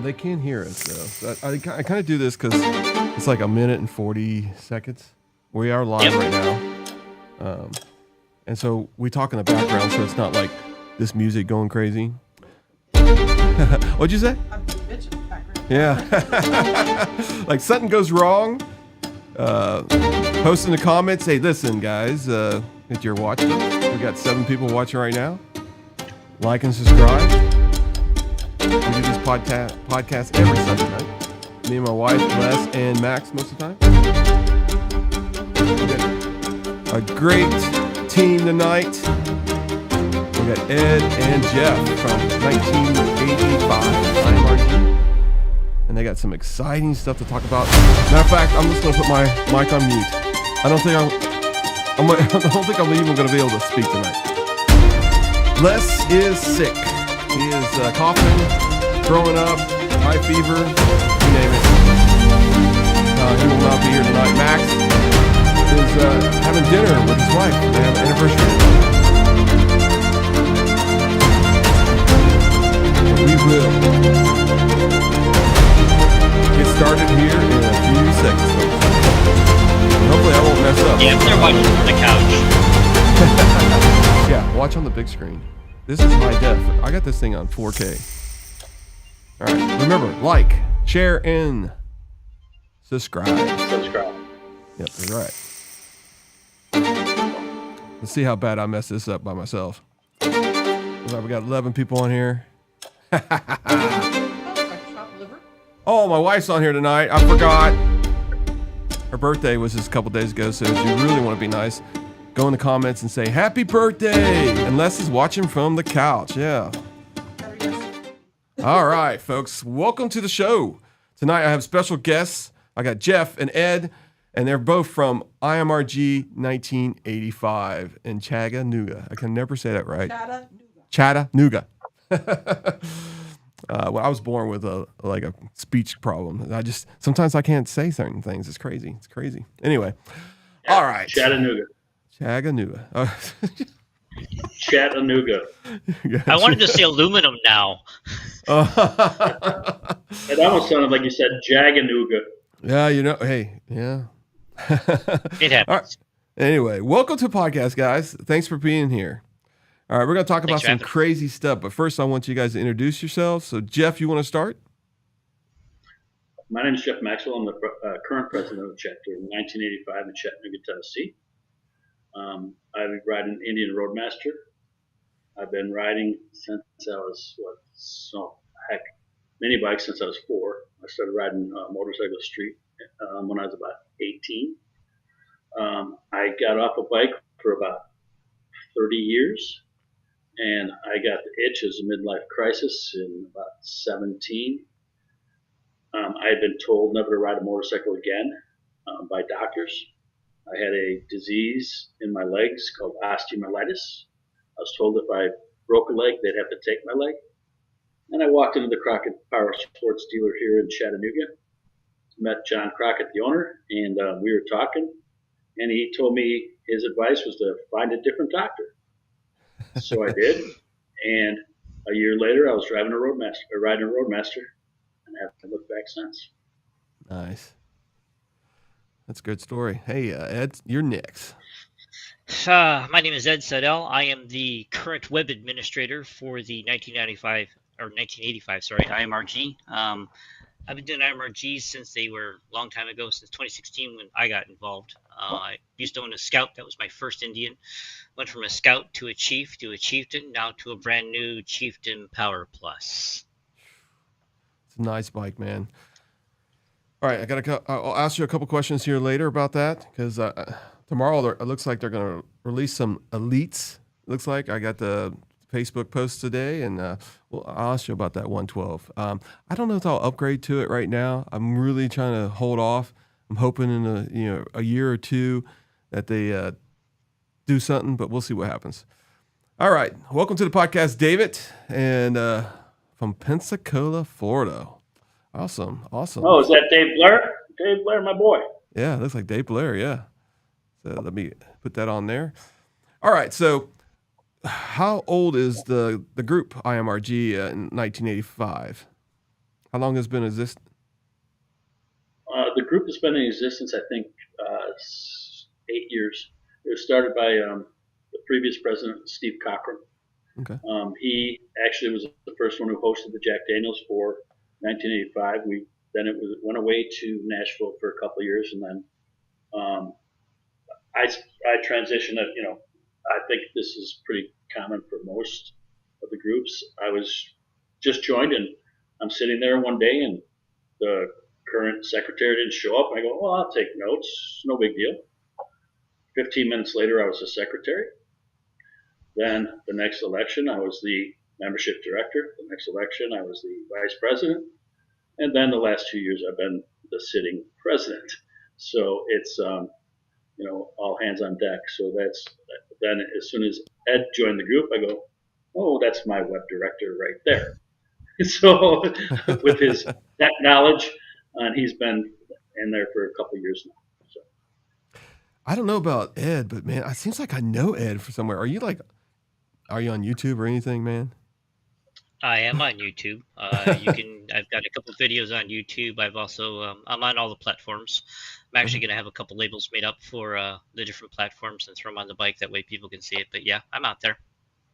They can hear us, though. So I kind of do this because it's like a minute and 40 seconds. We are live right now. And so we talk in the background, so it's not like this music going crazy. What'd you say? I'm bitching in the background. Yeah. Like something goes wrong. Post in the comments. Hey, listen, guys, that you're watching. We got 7 people watching right now. Like and subscribe. We do this podcast every Sunday night. Me and my wife, Les, and Max most of the time. We got a great team tonight. We got Ed and Jeff from 1985 IMRG. And they got some exciting stuff to talk about. Matter of fact, I'm just going to put my mic on mute. I don't think I'm even going to be able to speak tonight. Les is sick. He is coughing, throwing up, high fever, you name it. He will not be here tonight. Max is having dinner with his wife. They have an anniversary. So we will get started here in a few seconds. Hopefully I won't mess up. Yeah, if they're watching from the couch. Yeah, watch on the big screen. This is high def. I got this thing on 4K. All right, remember, like, share, and subscribe. Yep, you're right. Let's see how bad I mess this up by myself. Looks like we got 11 people on here. Oh, my wife's on here tonight. I forgot. Her birthday was just a couple days ago, so if you really want to be nice, go in the comments and say, happy birthday! And Les is watching from the couch, yeah. All right, folks, welcome to the show. Tonight I have special guests. I got Jeff and Ed, and they're both from IMRG 1985 in Chattanooga. I can never say that right. Chattanooga. Well, I was born with a speech problem. Sometimes I can't say certain things. It's crazy. Anyway, all right. Chattanooga. Chattanooga. Gotcha. I wanted to say aluminum now. It almost sounded like you said Jaganooga. Yeah, hey, yeah. It happens. All right. Anyway, welcome to the podcast, guys. Thanks for being here. All right, we're going to talk about some crazy stuff, but first I want you guys to introduce yourselves. So, Jeff, you want to start? My name is Jeff Maxwell. I'm the current president of the chapter in 1985 in Chattanooga, Tennessee. I've been riding Indian Roadmaster. I've been riding since I was, mini bikes since I was 4. I started riding motorcycle street when I was about 18. I got off a bike for about 30 years, and I got the itch as a midlife crisis in about 17. I had been told never to ride a motorcycle again by doctors. I had a disease in my legs called osteomyelitis. I was told if I broke a leg, they'd have to take my leg. And I walked into the Crockett Power Sports dealer here in Chattanooga, met John Crockett, the owner, and we were talking. And he told me his advice was to find a different doctor. So I did. And a year later, I was riding a Roadmaster, and I haven't looked back since. Nice. That's a good story. Hey, Ed, you're next. My name is Ed Seidel. I am the current web administrator for the 1985, IMRG. I've been doing IMRG since they were a long time ago, since 2016 when I got involved. I used to own a Scout. That was my first Indian. Went from a Scout to a Chief to a Chieftain, now to a brand new Chieftain Power Plus. It's a nice bike, man. All right, I'll ask you a couple questions here later about that because tomorrow it looks like they're going to release some elites. Looks like I got the Facebook post today, and I'll ask you about that 112. I don't know if I'll upgrade to it right now. I'm really trying to hold off. I'm hoping in a year or two that they do something, but we'll see what happens. All right, welcome to the podcast, David, and from Pensacola, Florida. Awesome. Oh, is that Dave Blair? Dave Blair, my boy. Yeah, looks like Dave Blair, yeah. So let me put that on there. All right, so how old is the group IMRG in 1985? How long has it been exist? The group has been in existence, I think, 8 years. It was started by the previous president, Steve Cochran. Okay. He actually was the first one who hosted the Jack Daniels for 1985. Then it went away to Nashville for a couple of years, and then I transitioned. I think this is pretty common for most of the groups. I was just joined, and I'm sitting there one day, and the current secretary didn't show up. I go, well, I'll take notes. No big deal. 15 minutes later, I was the secretary. Then the next election, I was the membership director. The next election, I was the vice president. And then the last 2 years, I've been the sitting president. So it's, all hands on deck. So then as soon as Ed joined the group, I go, oh, that's my web director right there. So with his tech knowledge, and he's been in there for a couple of years now. So I don't know about Ed, but man, it seems like I know Ed from somewhere. Are you on YouTube or anything, man? I am on YouTube. I've got a couple videos on YouTube. I've also, I'm on all the platforms. I'm actually going to have a couple labels made up for the different platforms and throw them on the bike. That way people can see it. But yeah, I'm out there.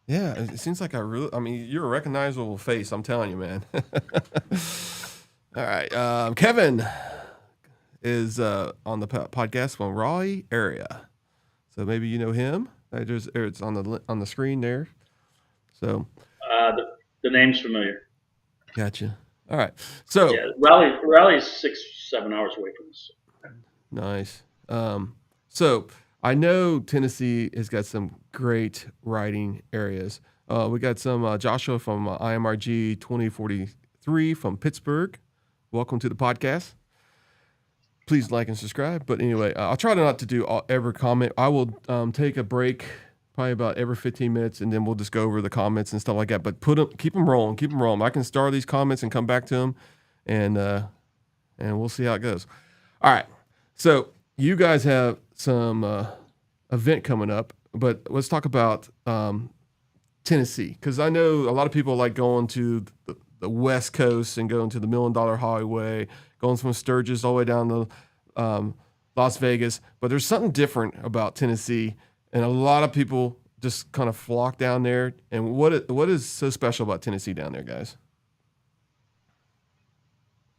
Yeah, it seems like you're a recognizable face. I'm telling you, man. All right. Kevin is on the podcast from Raleigh area. So maybe you know him. It's on the screen there. So the name's familiar. Gotcha. All right. So yeah, Raleigh's 6-7 hours away from us. Nice. So I know Tennessee has got some great riding areas. We got some Joshua from IMRG 2043 from Pittsburgh. Welcome to the podcast. Please like and subscribe. But anyway, I'll try not to do every comment. I will take a break probably about every 15 minutes, and then we'll just go over the comments and stuff like that. But keep them rolling. I can start these comments and come back to them, and we'll see how it goes. All right. So you guys have some event coming up, but let's talk about Tennessee, because I know a lot of people like going to the West Coast and going to the $1 Million Highway, going from Sturgis all the way down to Las Vegas. But there's something different about Tennessee, and a lot of people just kind of flock down there. And what is so special about Tennessee down there, guys?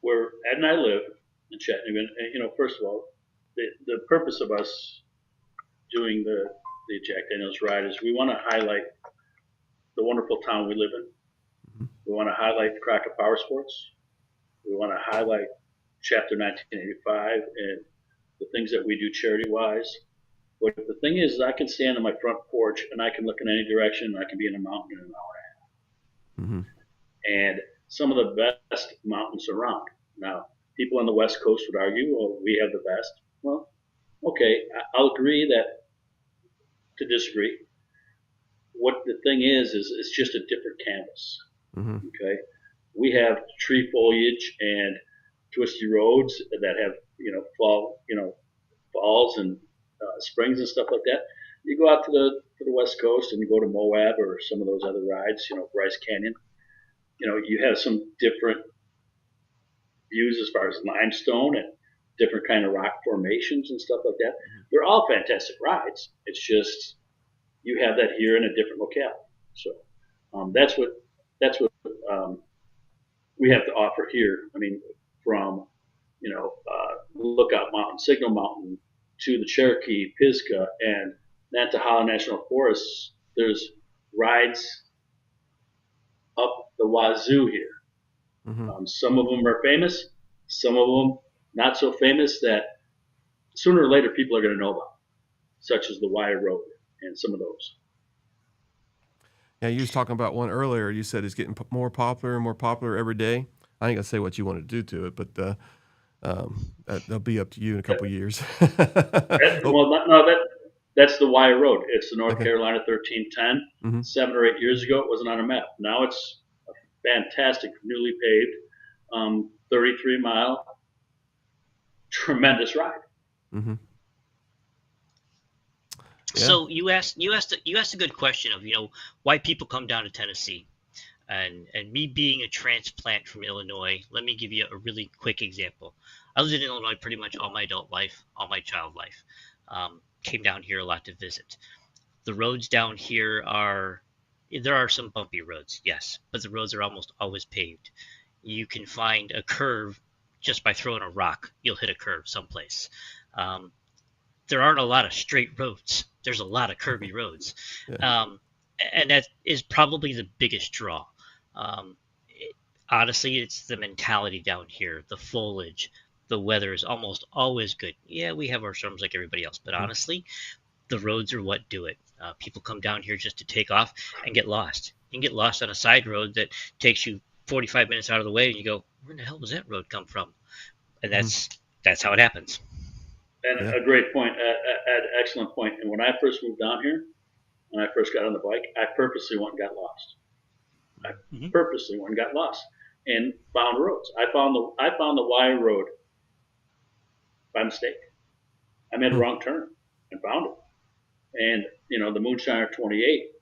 Where Ed and I live in Chattanooga, and first of all, the purpose of us doing the Jack Daniels ride is we want to highlight the wonderful town we live in. Mm-hmm. We want to highlight the Crockett Power Sports. We want to highlight Chapter 1985 and the things that we do charity-wise. But the thing is, I can stand on my front porch and I can look in any direction and I can be in a mountain in an hour and a half. Mm-hmm. And some of the best mountains around. Now, people on the West Coast would argue, well, we have the best. Well, okay, I'll agree to disagree. What the thing is it's just a different canvas. Mm-hmm. Okay, we have tree foliage and twisty roads that have falls and springs and stuff like that. You go out to the West Coast and you go to Moab or some of those other rides, Bryce Canyon. You have some different views as far as limestone and different kind of rock formations and stuff like that. Mm-hmm. They're all fantastic rides. It's just you have that here in a different locale. So that's what we have to offer here. I mean, from Lookout Mountain, Signal Mountain, to the Cherokee, Pisgah, and Nantahala National Forests. There's rides up the wazoo here. Mm-hmm. Some of them are famous, some of them not so famous that sooner or later people are going to know about, such as the Wire Road and some of those. Yeah, you was talking about one earlier. You said it's getting more popular and more popular every day. I ain't gonna say what you want to do to it, but that'll be up to you in a couple of years. That's the Wire Road. It's the North Carolina 1310. Mm-hmm. 7 or 8 years ago, it wasn't on a map. Now it's a fantastic, newly paved, 33-mile, tremendous ride. Mm-hmm. Yeah. So you asked a good question of why people come down to Tennessee. And me being a transplant from Illinois, let me give you a really quick example. I lived in Illinois pretty much all my adult life, all my child life. Came down here a lot to visit. The roads down here there are some bumpy roads, yes, but the roads are almost always paved. You can find a curve just by throwing a rock. You'll hit a curve someplace. Um, there aren't a lot of straight roads. There's a lot of curvy roads. Yeah. And that is probably the biggest draw. Um, Honestly, it's the mentality down here, the foliage, the weather is almost always good. Yeah, we have our storms like everybody else, but honestly, the roads are what do it. People come down here just to take off and get lost. You can get lost on a side road that takes you 45 minutes out of the way, and you go, where in the hell does that road come from? And that's how it happens. And Yeah. a great point, excellent point. And when I first moved down here, when I first got on the bike, I purposely went and got lost. I purposely went and got lost and found roads. I found the Y road by mistake. I made a wrong turn and found it. And the Moonshiner 28.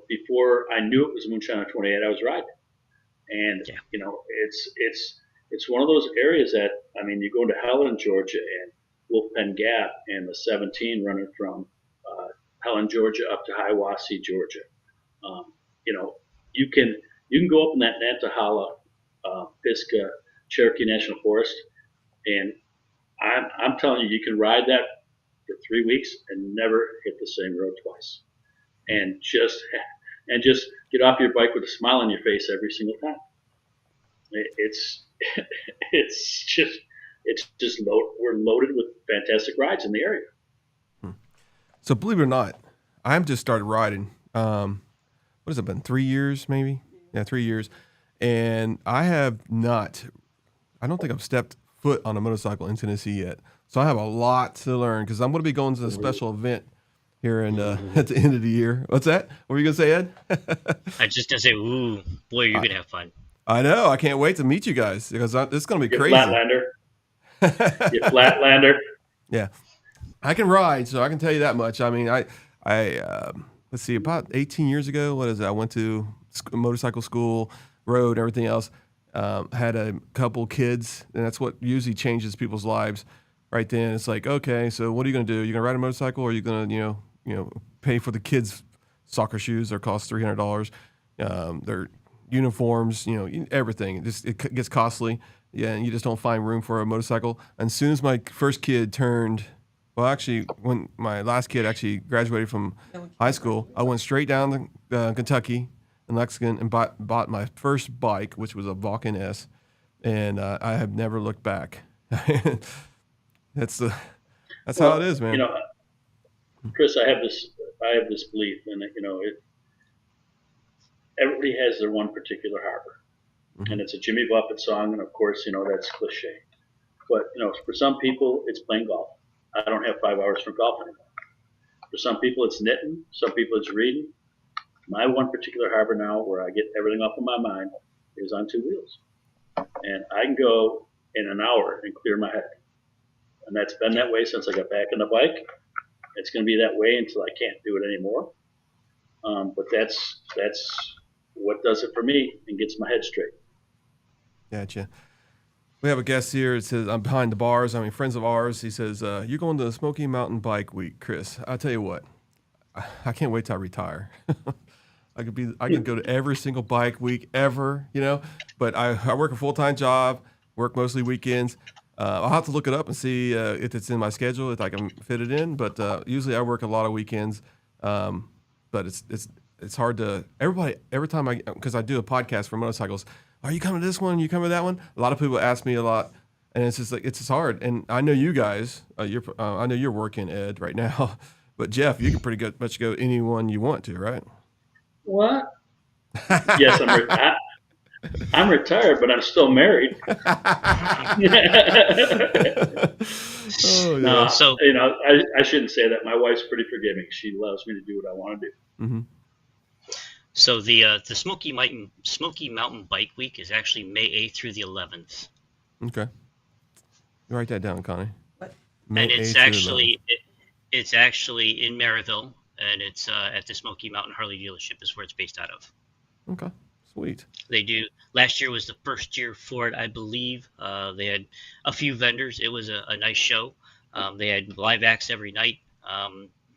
Before I knew it was Moonshiner 28, I was riding. And it's one of those areas that you go into Helen, Georgia, and Wolfpen Gap, and the 17 running from Helen, Georgia, up to Hiawassee, Georgia. You can go up in that Nantahala, Pisgah, Cherokee National Forest, and I'm telling you, you can ride that for 3 weeks and never hit the same road twice, and just get off your bike with a smile on your face every single time. We're loaded with fantastic rides in the area. So believe it or not, I've just started riding. What has it been? 3 years, maybe? Yeah, 3 years. And I don't think I've stepped foot on a motorcycle in Tennessee yet. So I have a lot to learn because I'm going to be going to a special event here at the end of the year. What's that? What were you going to say, Ed? I'm just going to say, ooh, boy, you're going to have fun. I know. I can't wait to meet you guys because it's going to be crazy. Flatlander. You Flatlander. Yeah. I can ride, so I can tell you that much. I mean, let's see, about 18 years ago, what is it? I went to motorcycle school, rode, everything else. Had a couple kids, and that's what usually changes people's lives. Right then, it's like, okay, so what are you going to do? You're going to ride a motorcycle, or are you going to, pay for the kids' soccer shoes? That cost $300. Their uniforms, everything. It gets costly. Yeah, and you just don't find room for a motorcycle. And as soon as my first kid turned, well, actually, when my last kid actually graduated from high school, I went straight down to Kentucky in Lexington and bought my first bike, which was a Vulcan S, and I have never looked back. That's how it is, man. Chris, I have this belief, and everybody has their one particular harbor, and it's a Jimmy Buffett song, and of course, that's cliche. But for some people, it's playing golf. I don't have 5 hours for golf anymore. For some people, it's knitting. Some people, it's reading. My one particular harbor now, where I get everything off of my mind, is on 2 wheels, and I can go in an hour and clear my head. And that's been that way since I got back on the bike. It's going to be that way until I can't do it anymore. But that's what does it for me and gets my head straight. Gotcha. We have a guest here. It says, I'm behind the bars. Friends of ours. He says, you're going to the Smoky Mountain Bike Week, Chris. I'll tell you what, I can't wait till I retire. I could go to every single bike week ever, but I work a full-time job, work mostly weekends. I'll have to look it up and see if it's in my schedule, if I can fit it in. But usually I work a lot of weekends. But it's hard to every time because I do a podcast for motorcycles. Are you coming to this one? You coming to that one? A lot of people ask me a lot, and it's just like it's just hard. And I know you guys. I know you're working, Ed, right now. But Jeff, you can pretty much go anyone you want to, right? What? Yes, I'm retired, but I'm still married. Oh, yeah. No, so I shouldn't say that. My wife's pretty forgiving. She allows me to do what I want to do. Mm-hmm. So the Smoky Mountain Bike Week is actually May 8th through the 11th. Okay, you write that down, Connie. What? And it's actually it's actually in Maryville, and it's at the Smoky Mountain Harley dealership is where it's based out of. Okay, sweet. They do. Last year was the first year for it, I believe. They had a few vendors. It was a nice show. They had live acts every night.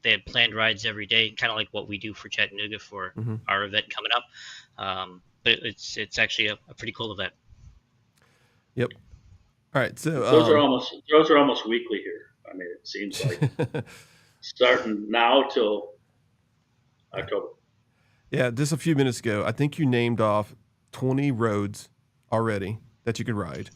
They had planned rides every day, kind of like what we do for Chattanooga for Hmm. our event coming up. But it's actually a pretty cool event. Yep. All right. So, Those are almost weekly here. I mean, it seems like starting now till October. yeah, just a few minutes ago, I think you named off 20 roads already that you could ride,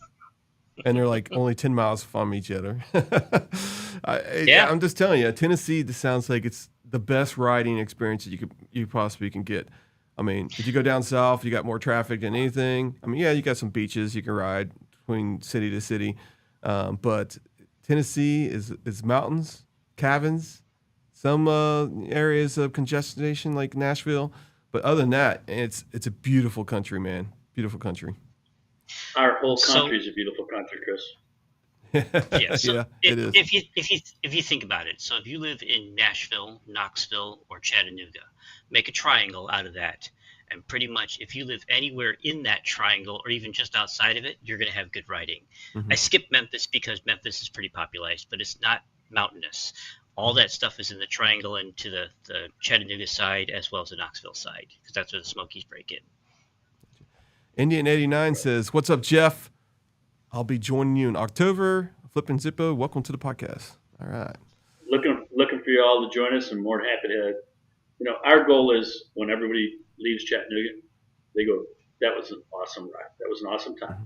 and they're like only 10 miles from each other. Yeah. I'm just telling you, Tennessee, this sounds like it's the best riding experience that you possibly can get. I mean, if you go down south, you got more traffic than anything. I mean, yeah, you got some beaches you can ride between city to city, but Tennessee is mountains, caverns, some areas of congestion like Nashville, but other than that, it's a beautiful country, man. Beautiful country. Our whole So country is a beautiful country, Chris. yeah. So Yeah, it is. if you think about it, so if you live in Nashville, Knoxville, or Chattanooga, make a triangle out of that. And pretty much, if you live anywhere in that triangle or even just outside of it, you're going to have good riding. Hmm. I skipped Memphis because Memphis is pretty popularized, but it's not mountainous. All that stuff is in the triangle and to the Chattanooga side as well as the Knoxville side because that's where the Smokies break in. Indian 89 says, "What's up, Jeff? I'll be joining you in October. Flipping Zippo. Welcome to the podcast." All right. Looking for you all to join us, and more than happy to. Our goal is when everybody leaves Chattanooga, they go, "That was an awesome ride. That was an awesome time." Mm-hmm.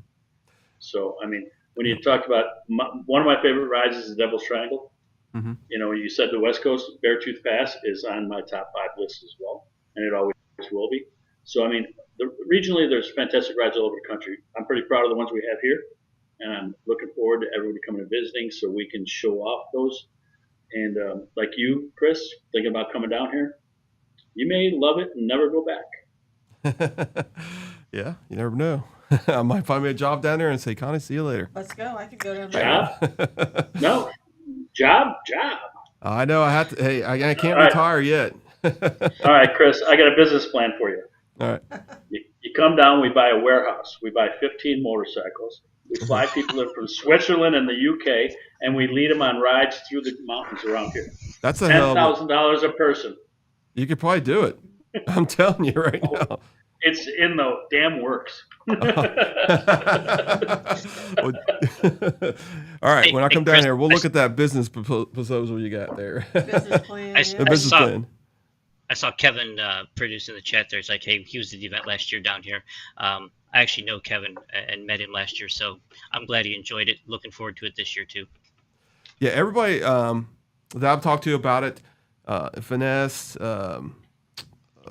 So, I mean, when you talk about one of my favorite rides is the Devil's Triangle. Mm-hmm. You said the West Coast Beartooth Pass is on my top 5 list as well, and it always will be. So, I mean, regionally, there's fantastic rides all over the country. I'm pretty proud of the ones we have here, and I'm looking forward to everybody coming and visiting so we can show off those. And like you, Chris, thinking about coming down here, you may love it and never go back. Yeah, you never know. I might find me a job down there and say, "Connie, see you later." Let's go. I could go down there. Job? No. Job. I know. I have to. Hey, I can't All right. retire yet. All right, Chris, I got a business plan for you. All right. You come down, we buy a warehouse. We buy 15 motorcycles. We fly people in from Switzerland and the UK, and we lead them on rides through the mountains around here. That's a hell of $10,000 a person. You could probably do it. I'm telling you right now. It's in the damn works. All right. When I come down Chris, here, we'll look at that business proposal you got there. Business plan. I- The Yeah. business saw- plan. I saw Kevin produce in the chat there. It's like, hey, he was at the event last year down here. I actually know Kevin and met him last year, so I'm glad he enjoyed it. Looking forward to it this year too. Yeah, everybody that I've talked to about it, Finesse,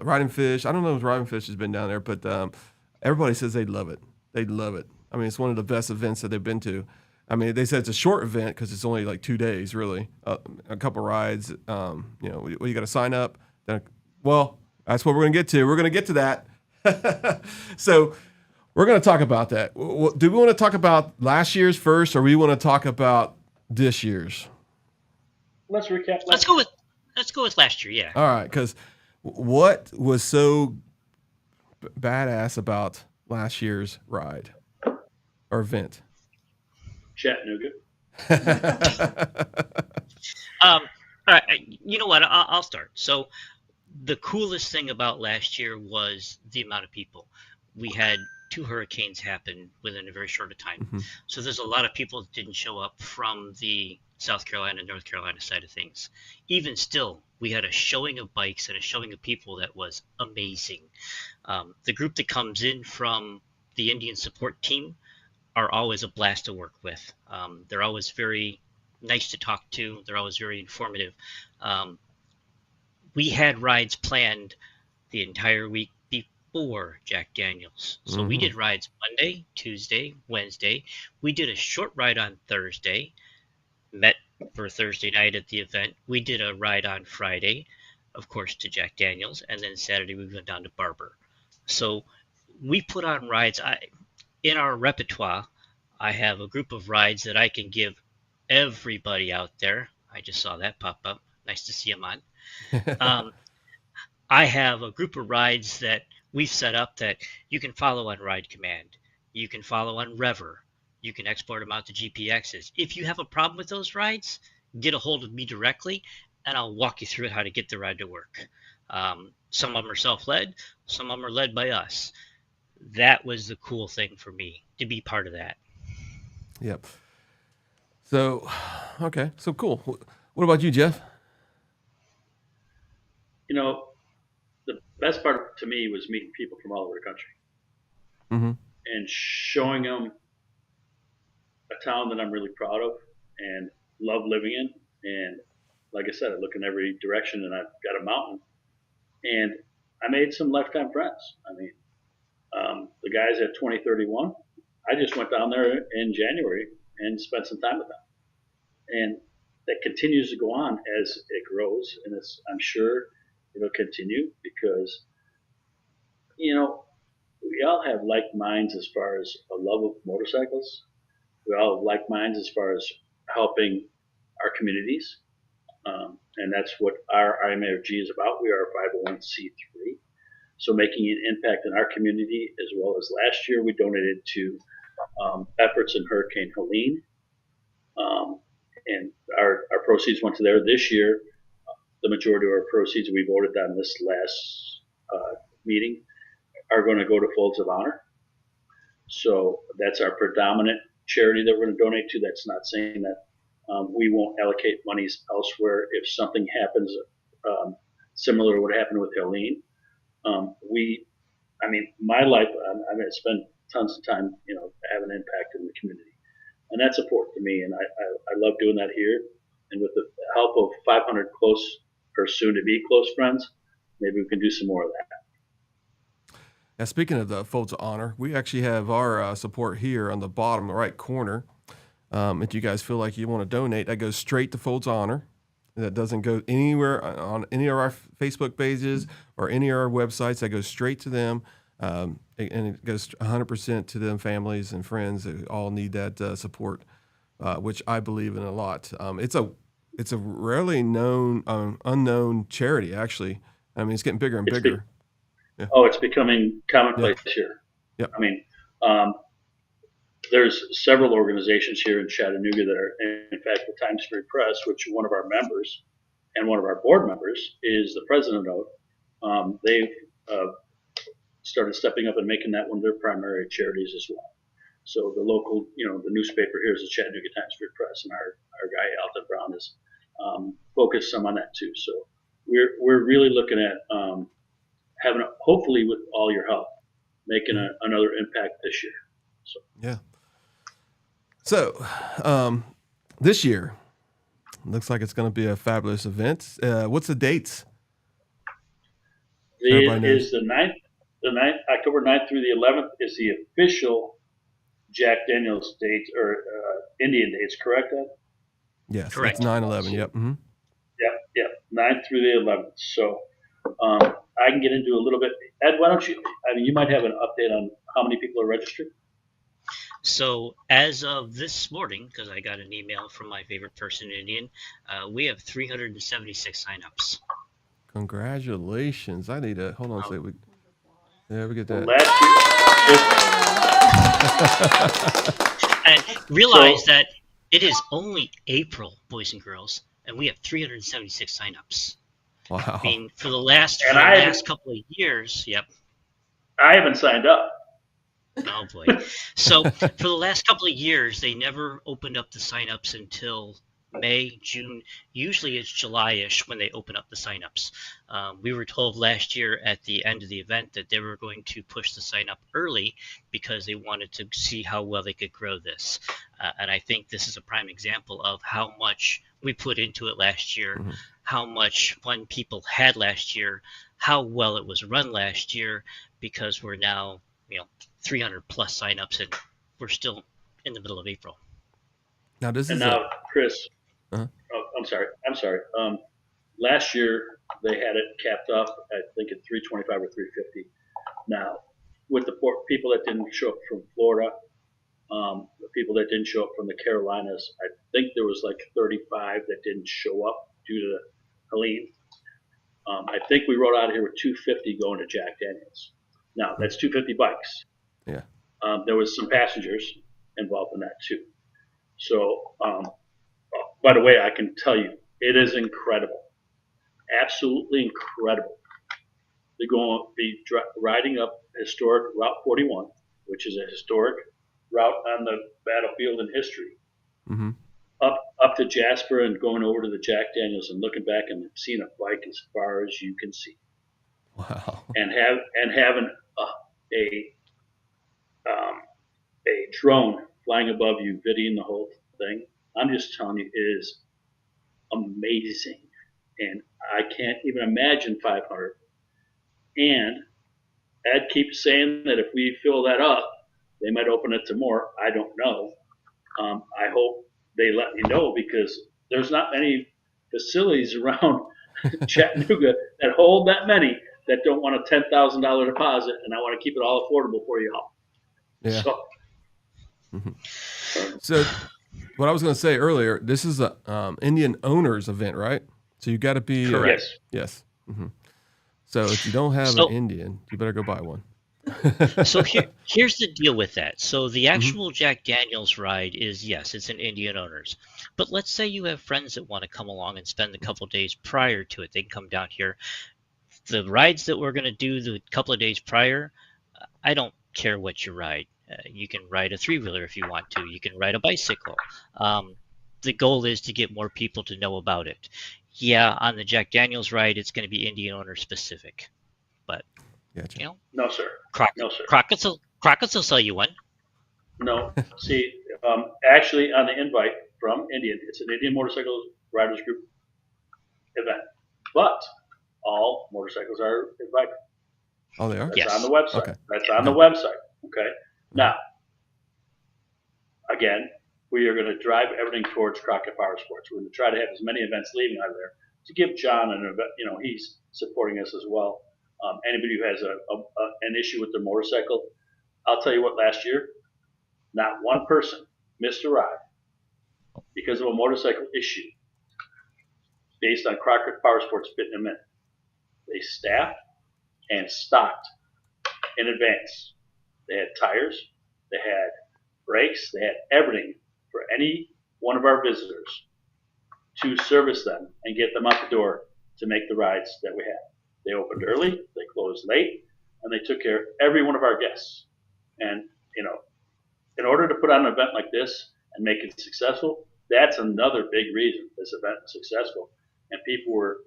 Riding Fish. I don't know if Riding Fish has been down there, but everybody says they love it. They love it. I mean, it's one of the best events that they've been to. I mean, they said it's a short event because it's only like 2 days, really. A couple rides. You got to sign up. Well, that's what we're going to get to. We're going to get to that. So we're going to talk about that. Do we want to talk about last year's first, or we want to talk about this year's? Let's recap. Let's go with last year. Yeah. All right, because what was so badass about last year's ride or event? Chattanooga. All right. You know what? I'll start. So the coolest thing about last year was the amount of people. We had 2 hurricanes happen within a very short time. Mm-hmm. So there's a lot of people that didn't show up from the South Carolina, North Carolina side of things. Even still, we had a showing of bikes and a showing of people that was amazing. The group that comes in from the Indian support team are always a blast to work with. They're always very nice to talk to. They're always very informative. We had rides planned the entire week before Jack Daniels. So we did rides Monday, Tuesday, Wednesday. We did a short ride on Thursday, met for Thursday night at the event. We did a ride on Friday, of course, to Jack Daniels. And then Saturday we went down to Barber. So we put on rides. In our repertoire, I have a group of rides that I can give everybody out there. I just saw that pop up. Nice to see them on. I have a group of rides that we've set up that you can follow on Ride Command, you can follow on Rever, you can export them out to GPXs. If you have a problem with those rides, get a hold of me directly, and I'll walk you through how to get the ride to work. Some of them are self-led, some of them are led by us. That was the cool thing for me to be part of that. Yep. So, okay, so cool. What about you, Jeff? You know, the best part to me was meeting people from all over the country Mm-hmm. and showing them a town that I'm really proud of and love living in. And like I said, I look in every direction and I've got a mountain. And I made some lifetime friends. I mean, the guys at 2031, I just went down there in January and spent some time with them. And that continues to go on as it grows. And I'm sure it'll continue because, you know, we all have like minds as far as a love of motorcycles. We all have like minds as far as helping our communities. And that's what our IMRG is about. We are a 501c3. So making an impact in our community, as well as last year, we donated to efforts in Hurricane Helene. And our proceeds went to there. This year, the majority of our proceeds we voted on this last meeting are going to go to Folds of Honor. So that's our predominant charity that we're going to donate to. That's not saying that we won't allocate monies elsewhere if something happens similar to what happened with Helene. My life, I'm going to spend tons of time, have an impact in the community. And that's important to me. And I love doing that here. And with the help of 500 close or soon to be close friends, maybe we can do some more of that. Now, speaking of the Folds of Honor, we actually have our support here on the bottom right corner. If you guys feel like you want to donate, that goes straight to Folds of Honor. That doesn't go anywhere on any of our Facebook pages or any of our websites. That goes straight to them, and it goes 100% to them families and friends that all need that support, which I believe in a lot. It's a rarely known, unknown charity, actually. I mean, it's getting bigger and bigger. Yeah. Oh, it's becoming commonplace here. Yep. I mean, there's several organizations here in Chattanooga that are, in fact, the Times Free Press, which one of our members and one of our board members is the president of. They've started stepping up and making that one of their primary charities as well. So the local, the newspaper here is the Chattanooga Times Free Press, and our guy Alton Brown is focused some on that too. So we're really looking at having, hopefully with all your help, making another impact this year. So yeah. So this year looks like it's going to be a fabulous event. What's the dates? It is the 9th, October 9th through the 11th is the official Jack Daniels dates or Indian dates, correct, Ed? Yes, correct. That's 9/11. Yep. Mm-hmm. Yep. 9th through the 11th. So I can get into a little bit. Ed, why don't you? I mean, you might have an update on how many people are registered. So as of this morning, because I got an email from my favorite person in Indian, we have 376 signups. Congratulations! I need to hold on a second. We get that. And realize that it is only April, boys and girls, and we have 376 signups. Wow! I mean, for the last couple of years, yep. I haven't signed up. Oh boy! So for the last couple of years, they never opened up the signups until May, June. Usually it's July-ish when they open up the signups. We were told last year at the end of the event that they were going to push the sign up early because they wanted to see how well they could grow this. And I think this is a prime example of how much we put into it last year, mm-hmm. how much fun people had last year, how well it was run last year, because we're now 300 plus signups and we're still in the middle of April. Now Chris, I'm sorry. Last year they had it capped off, I think, at 325 or 350. Now, with the people that didn't show up from Florida, the people that didn't show up from the Carolinas, I think there was like 35 that didn't show up due to Helene. I think we rode out of here with 250 going to Jack Daniels. Now that's 250 bikes. Yeah. There was some passengers involved in that too. So, by the way, I can tell you, it is incredible, absolutely incredible. They're going to be riding up historic Route 41, which is a historic route on the battlefield in history, Mm-hmm. up to Jasper and going over to the Jack Daniels and looking back and seeing a bike as far as you can see, Wow. and having a a drone flying above you, videoing the whole thing. I'm just telling you, it is amazing, and I can't even imagine 500. And Ed keeps saying that if we fill that up, they might open it to more. I don't know. I hope they let me know, because there's not many facilities around Chattanooga that hold that many that don't want a $10,000 deposit, and I want to keep it all affordable for you all. Yeah. So, So, what I was going to say earlier, this is a Indian owners event, right? So you got to be Correct. yes. Yes. Mm-hmm. So if you don't have So- an Indian, you better go buy one. So here's the deal with that. So the Mm-hmm. actual Jack Daniels ride is, yes, it's an Indian owners. But let's say you have friends that want to come along and spend a couple days prior to it. They can come down here. The rides that we're going to do the couple of days prior, I don't care what you ride. You can ride a three-wheeler if you want to. You can ride a bicycle. The goal is to get more people to know about it. Yeah, on the Jack Daniels ride, it's going to be Indian owner specific. But, Gotcha. you know, No, sir. No, sir. Crockett's will sell you one. No. See, actually, on the invite from Indian, it's an Indian Motorcycle Riders Group event, but all motorcycles are invited. Oh, they are? That's Yes. on the website. Okay. That's on the website. Okay. Now, again, we are going to drive everything towards Crockett Power Sports. We're going to try to have as many events leaving out of there to give John an event. You know, he's supporting us as well. Anybody who has an issue with their motorcycle, I'll tell you what, last year, not one person missed a ride because of a motorcycle issue based on Crockett Power Sports fitting them in. They staffed and stocked in advance. They had tires, they had brakes, they had everything for any one of our visitors to service them and get them out the door to make the rides that we had. They opened early, they closed late, and they took care of every one of our guests. And, you know, in order to put on an event like this and make it successful, that's another big reason this event is successful. And people were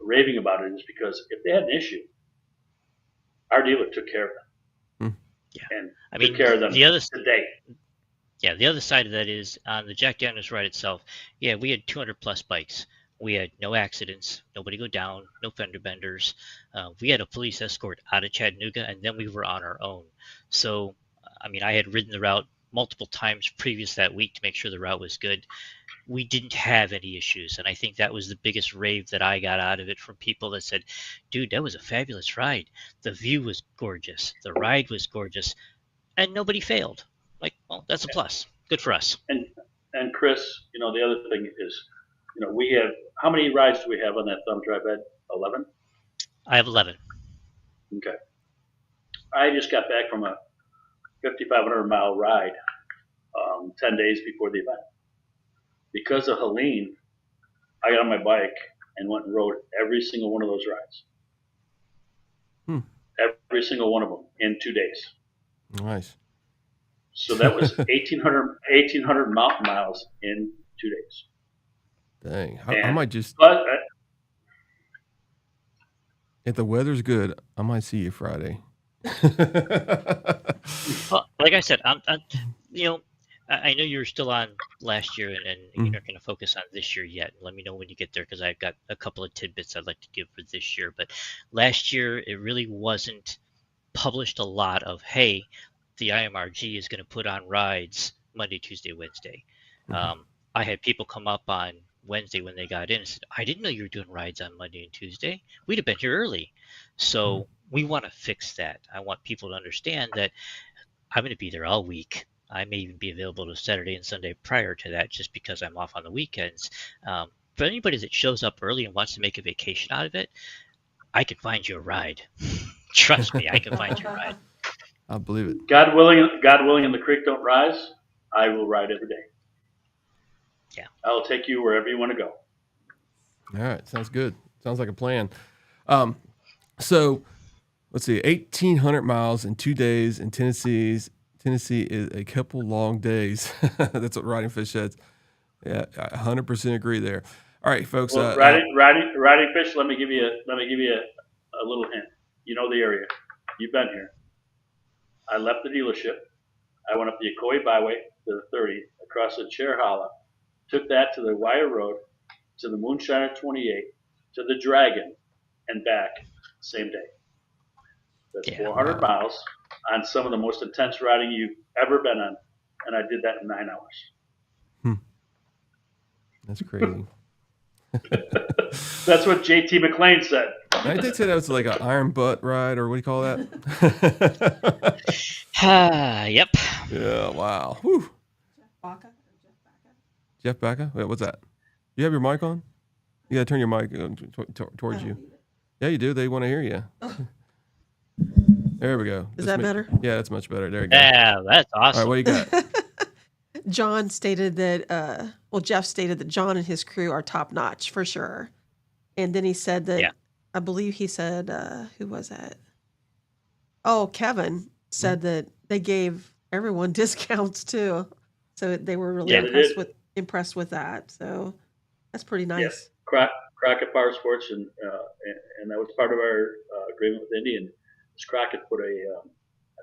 raving about it, is because if they had an issue, our dealer took care of them. Yeah. And I took mean, care of them the other today. Yeah, the other side of that is on the Jack Daniels ride itself. Yeah, we had 200 plus bikes. We had no accidents, nobody go down, no fender benders. We had a police escort out of Chattanooga, and then we were on our own. So, I mean, I had ridden the route multiple times previous that week to make sure the route was good. We didn't have any issues, and I think that was the biggest rave that I got out of it from people that said, "Dude, that was a fabulous ride. The view was gorgeous, the ride was gorgeous, and nobody failed." Like, well, that's a plus. Good for us. And Chris, you know, the other thing is, you know, we have, how many rides do we have on that thumb drive, Ed? 11? I have 11. Okay. I just got back from a 5,500 mile ride 10 days before the event. Because of Helene, I got on my bike and went and rode every single one of those rides. Every single one of them in 2 days. Nice. So that was 1,800 mountain miles in 2 days. Dang. I might just, But if the weather's good, I might see you Friday. Well, like I said, you know, I know you're still on last year, and you're not going to focus on this year yet. Let me know when you get there, because I've got a couple of tidbits I'd like to give for this year. But last year, it really wasn't published a lot of, hey, the IMRG is going to put on rides Monday, Tuesday, Wednesday. I had people come up on Wednesday when they got in and said, "I didn't know you were doing rides on Monday and Tuesday. We'd have been here early." So we want to fix that. I want people to understand that I'm going to be there all week. I may even be available to Saturday and Sunday prior to that, just because I'm off on the weekends. For anybody that shows up early and wants to make a vacation out of it, I can find you a ride. Trust me, I can find you a ride. I believe it. God willing, and the creek don't rise, I will ride every day. Yeah. I will take you wherever you want to go. All right, sounds good. Sounds like a plan. So let's see, 1,800 miles in 2 days in Tennessee. Tennessee is a couple long days. That's what Riding Fish says. Yeah, I 100% agree there. All right, folks. Well, riding fish. Let me give you a little hint. You know the area. You've been here. I left the dealership. I went up the Ocoee Byway to the 30, across the Cherhala, took that to the Wire Road, to the Moonshiner 28, to the Dragon, and back same day. That's Yeah. 400 miles on some of the most intense riding you've ever been on, and I did that in 9 hours. That's crazy. That's what JT McLean said. I did say that was like an iron butt ride, or what do you call that? Yep. Yeah, wow. Whew. Jeff Baca? Wait, what's that? You have your mic on? You got to turn your mic towards you. Yeah, you do. They want to hear you. There we go. Is that better? Yeah, that's much better. There you go. Yeah, that's All right, awesome. what do you got? John stated that, Jeff stated that John and his crew are top notch for sure. And then he said that, Yeah. I believe he said, who was that? Oh, Kevin said that they gave everyone discounts too. So they were really Yeah, they impressed with that. So that's pretty nice. Yes, Crockett Power Sports, and that was part of our agreement with Indian. Crockett put I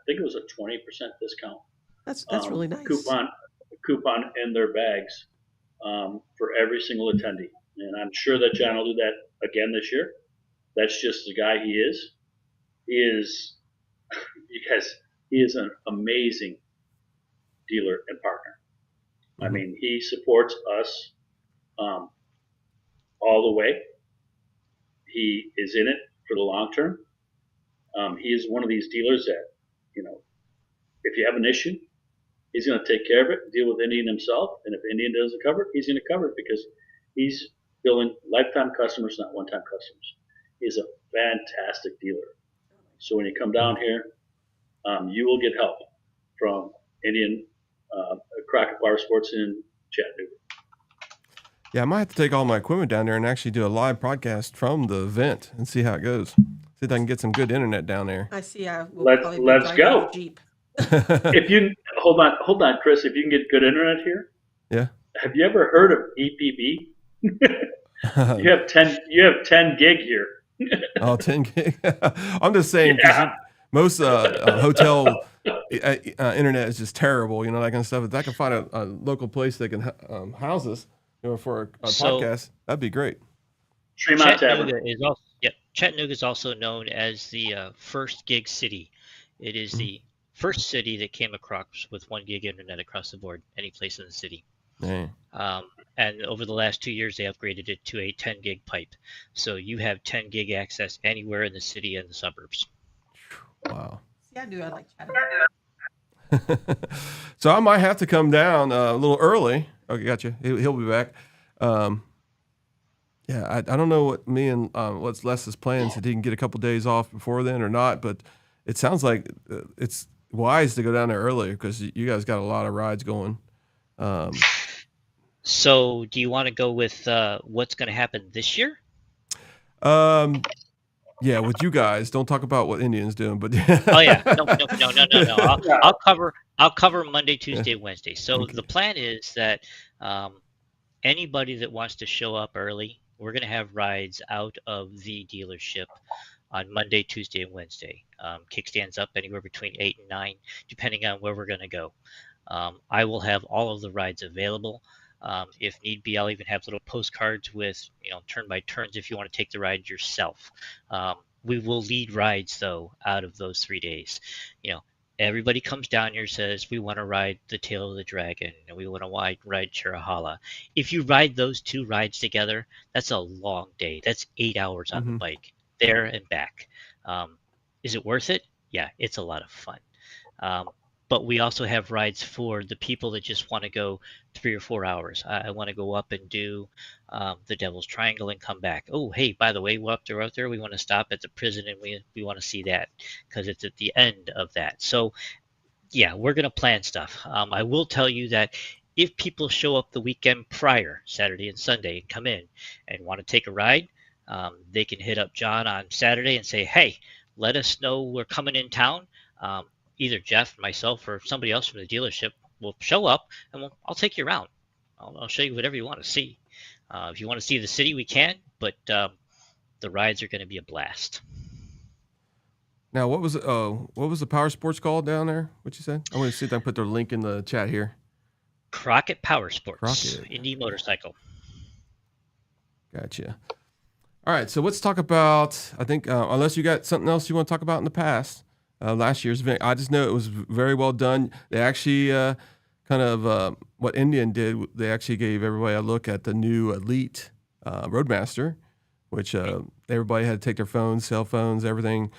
think it was a 20% discount. That's really nice. Coupon in their bags for every single attendee, and I'm sure that John will do that again this year. That's just the guy he is. He is an amazing dealer and partner. Mm-hmm. I mean, he supports us all the way. He is in it for the long term. He is one of these dealers that, if you have an issue, he's going to take care of it, deal with Indian himself, and if Indian doesn't cover it, he's going to cover it because he's billing lifetime customers, not one-time customers. He's a fantastic dealer. So when you come down here, you will get help from Indian Crockett Power Sports in Chattanooga. Yeah, I might have to take all my equipment down there and actually do a live podcast from the event and see how it goes. See if I can get some good internet down there. I see. Let's go. Jeep. If you hold on, Chris. If you can get good internet here, Yeah. Have you ever heard of EPB? You have 10 gig here. Oh, 10 gig. I'm just saying, 'cause most hotel internet is just terrible, that kind of stuff. If I can find a local place that can house us, for a podcast, that'd be great. Chattanooga is also known as the first gig city. It is the first city that came across with 1 gig internet across the board, any place in the city. Dang. And over the last 2 years, they upgraded it to a 10 gig pipe. So you have 10 gig access anywhere in the city and the suburbs. Wow. See, I knew I'd like Chattanooga. So I might have to come down a little early. Okay, gotcha. He'll be back. Yeah, I don't know what me and what's Les's plans, if he can get a couple days off before then or not, but it sounds like it's wise to go down there early because you guys got a lot of rides going. So do you want to go with what's going to happen this year? Yeah, with you guys. Don't talk about what Indian's doing, but Oh yeah, no. I'll cover Monday, Tuesday, Wednesday. So Okay. the plan is that anybody that wants to show up early, we're going to have rides out of the dealership on Monday, Tuesday, and Wednesday. Kickstands up anywhere between 8 and 9, depending on where we're going to go. I will have all of the rides available. If need be, I'll even have little postcards with, turn by turns if you want to take the ride yourself. We will lead rides, though, out of those 3 days. Everybody comes down here, says, we want to ride the Tail of the Dragon, and we want to ride Chirahala. If you ride those 2 rides together, that's a long day. That's 8 hours on the bike, there and back. Is it worth it? Yeah, it's a lot of fun. but we also have rides for the people that just want to go 3 or 4 hours. I want to go up and do the Devil's Triangle and come back. Oh, hey, by the way, we're up there. We want to stop at the prison and we want to see that because it's at the end of that. So yeah, we're going to plan stuff. I will tell you that if people show up the weekend prior, Saturday and Sunday, and come in and want to take a ride, they can hit up John on Saturday and say, hey, let us know we're coming in town. Um, Either Jeff, myself, or somebody else from the dealership will show up and I'll take you around. I'll show you whatever you want to see. If you want to see the city, we can, but the rides are going to be a blast. Now, what was the power sports called down there? What you said? I want to see if I can put their link in the chat here. Crockett Power Sports, Crockett. Indy Motorcycle. Gotcha. All right, so let's talk about, I think, unless you got something else you want to talk about in the past, last year's event. I just know it was very well done. They actually what Indian did, they actually gave everybody a look at the new Elite Roadmaster, which everybody had to take their phones, cell phones, everything.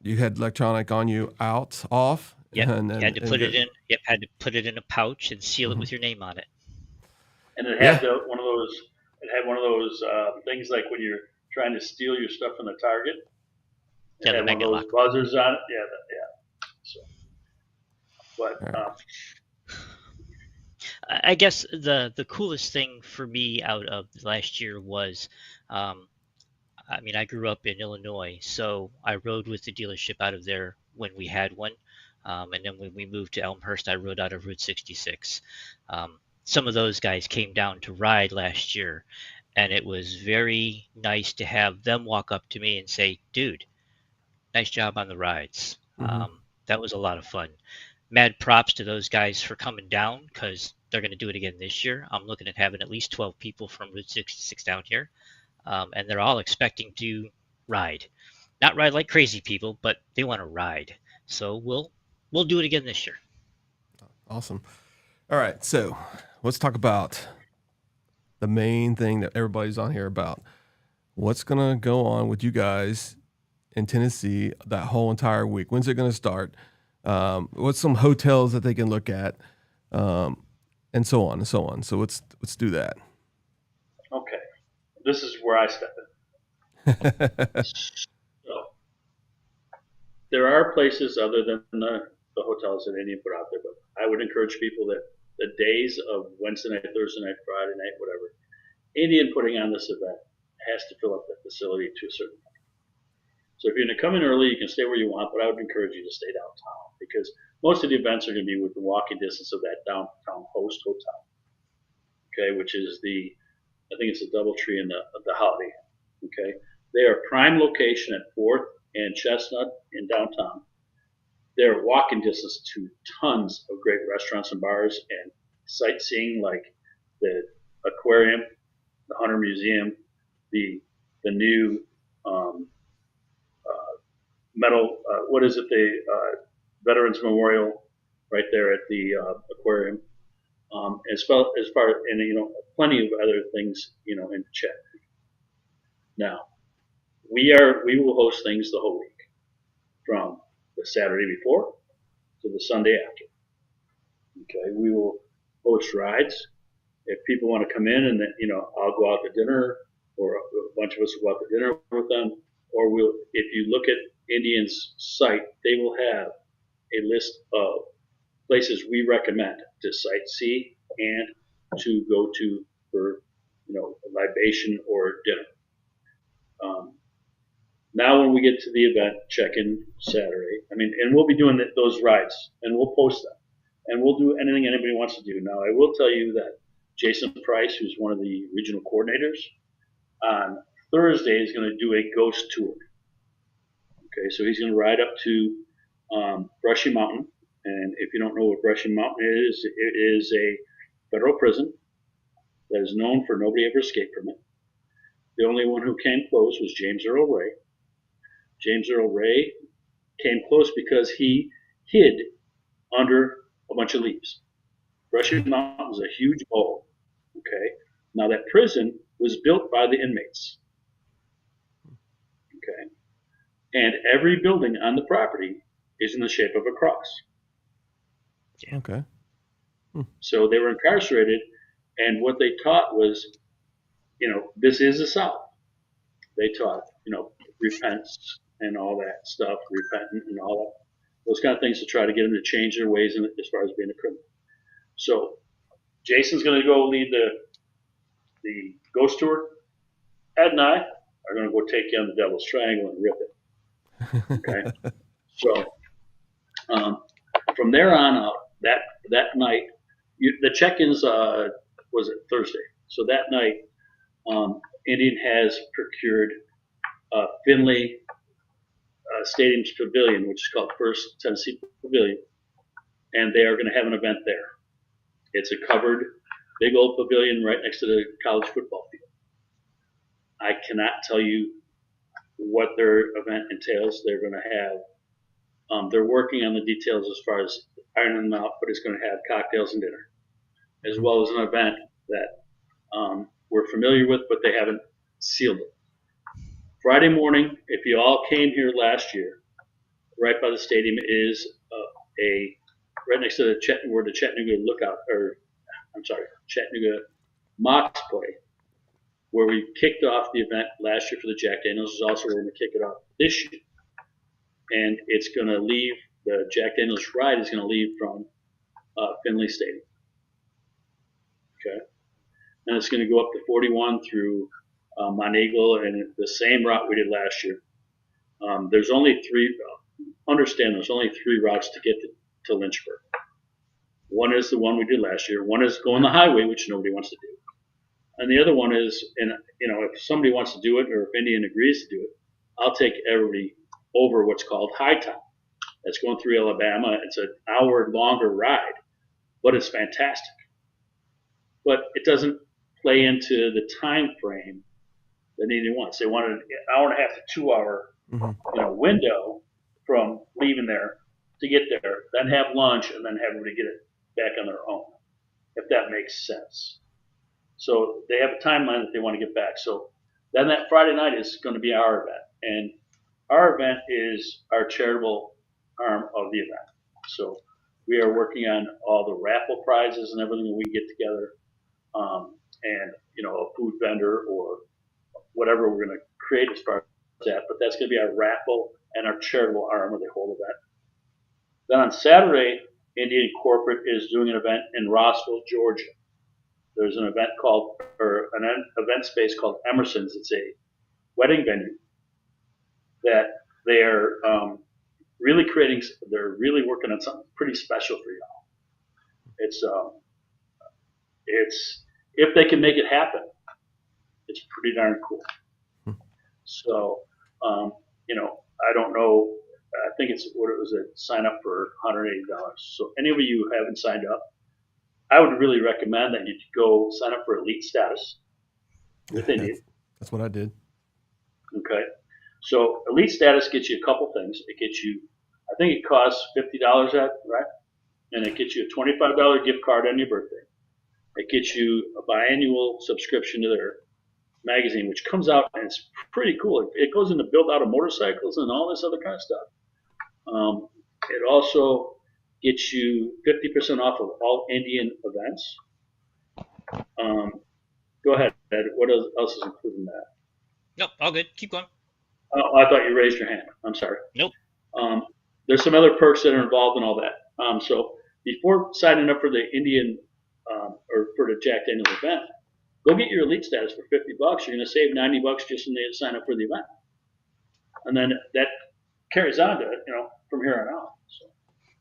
You had electronic on you, off. Yep, had to put it in a pouch and seal it with your name on it. And it had one of those. It had one of those things like when you're trying to steal your stuff from the Target. It had one of those buzzers on it. Yeah. So, I guess the coolest thing for me out of last year was, I grew up in Illinois, so I rode with the dealership out of there when we had one. And then when we moved to Elmhurst, I rode out of Route 66. Some of those guys came down to ride last year, and it was very nice to have them walk up to me and say, dude, nice job on the rides. That was a lot of fun. Mad props to those guys for coming down because they're going to do it again this year. I'm looking at having at least 12 people from Route 66 down here, and they're all expecting to ride. Not ride like crazy people, but they want to ride. So we'll do it again this year. Awesome. All right, so let's talk about the main thing that everybody's on here about. What's going to go on with you guys in Tennessee that whole entire week? When's it going to start? What's some hotels that they can look at? And so on and so on. So let's do that. Okay. This is where I step in. So, there are places other than the hotels that Indian put out there, but I would encourage people that the days of Wednesday night, Thursday night, Friday night, whatever, Indian putting on this event has to fill up that facility to a certain point. So if you're going to come in early, you can stay where you want, but I would encourage you to stay downtown because most of the events are going to be within walking distance of that downtown host hotel, okay, which is I think it's the DoubleTree and the Holiday Inn, okay. They are prime location at 4th and Chestnut in downtown. They're walking distance to tons of great restaurants and bars and sightseeing like the aquarium, the Hunter Museum, the new metal, the Veterans Memorial right there at the aquarium, as far and plenty of other things in Chattanooga. Now we will host things the whole week from the Saturday before to the Sunday after. Okay, we will host rides. If people want to come in and I'll go out to dinner, or a bunch of us will go out to dinner with them, or if you look at Indian's site, they will have a list of places we recommend to sightsee and to go to for libation or dinner. Now when we get to the event, check-in Saturday, and we'll be doing those rides, and we'll post them, and we'll do anything anybody wants to do. Now I will tell you that Jason Price, who's one of the regional coordinators, on Thursday is going to do a ghost tour. Okay, so he's going to ride up to Brushy Mountain, and if you don't know what Brushy Mountain is, it is a federal prison that is known for nobody ever escaped from it. The only one who came close was James Earl Ray. James Earl Ray came close because he hid under a bunch of leaves. Brushy Mountain is a huge bowl. Okay, now that prison was built by the inmates. Okay, and every building on the property is in the shape of a cross. Okay. So they were incarcerated, and what they taught was, this is the South. They taught, repentance and all that stuff, repentant and all that, those kind of things to try to get them to change their ways as far as being a criminal. So Jason's going to go lead the ghost tour. Ed and I are going to go take you on the Devil's Triangle and rip it. Okay. So from there on out, that night, the check-ins was it Thursday. So that night, Indian has procured Finley Stadium's pavilion, which is called First Tennessee Pavilion, and they are going to have an event there. It's a covered, big old pavilion right next to the college football field. I cannot tell you what their event entails. They're going to have, they're working on the details as far as ironing them out, but it's going to have cocktails and dinner, as well as an event that we're familiar with, but they haven't sealed it. Friday morning, if you all came here last year, right by the stadium is right next to where the Chattanooga Chattanooga Mox play, where we kicked off the event last year for the Jack Daniels, is also where we're going to kick it off this year. And it's going to leave, the Jack Daniels ride is going to leave from Finley Stadium. Okay. And it's going to go up to 41 through Monteagle, and the same route we did last year. There's only there's only three routes to get to Lynchburg. One is the one we did last year. One is going the highway, which nobody wants to do. And the other one is, if somebody wants to do it, or if Indian agrees to do it, I'll take everybody over what's called High Top. That's going through Alabama. It's an hour longer ride, but it's fantastic. But it doesn't play into the time frame that Indian wants. They wanted an hour and a half to 2 hour window from leaving there to get there, then have lunch, and then have everybody get it back on their own, if that makes sense. So they have a timeline that they want to get back. So then that Friday night is going to be our event. And our event is our charitable arm of the event. So we are working on all the raffle prizes and everything that we get together, and a food vendor or whatever we're going to create as far as that. But that's going to be our raffle and our charitable arm of the whole event. Then on Saturday, Indian Corporate is doing an event in Rossville, Georgia. There's an event an event space called Emerson's. It's a wedding venue that they're really creating. They're really working on something pretty special for y'all. It's if they can make it happen, it's pretty darn cool. So, I don't know. I think it's what it was a sign up for $180. So any of you who haven't signed up, I would really recommend that you go sign up for elite status with Indian. That's what I did. Okay. So elite status gets you a couple things. It gets you, I think it costs $50 right? And it gets you a $25 gift card on your birthday. It gets you a biannual subscription to their magazine, which comes out and it's pretty cool. It goes into build out of motorcycles and all this other kind of stuff. It also gets you 50% off of all Indian events. Go ahead, Ed. What else is included in that? Nope, all good. Keep going. Oh, I thought you raised your hand. I'm sorry. Nope. There's some other perks that are involved in all that. So before signing up for the Indian or for the Jack Daniels event, go get your elite status for $50. You're going to save $90 just when they sign up for the event, and then that carries on to from here on out. So.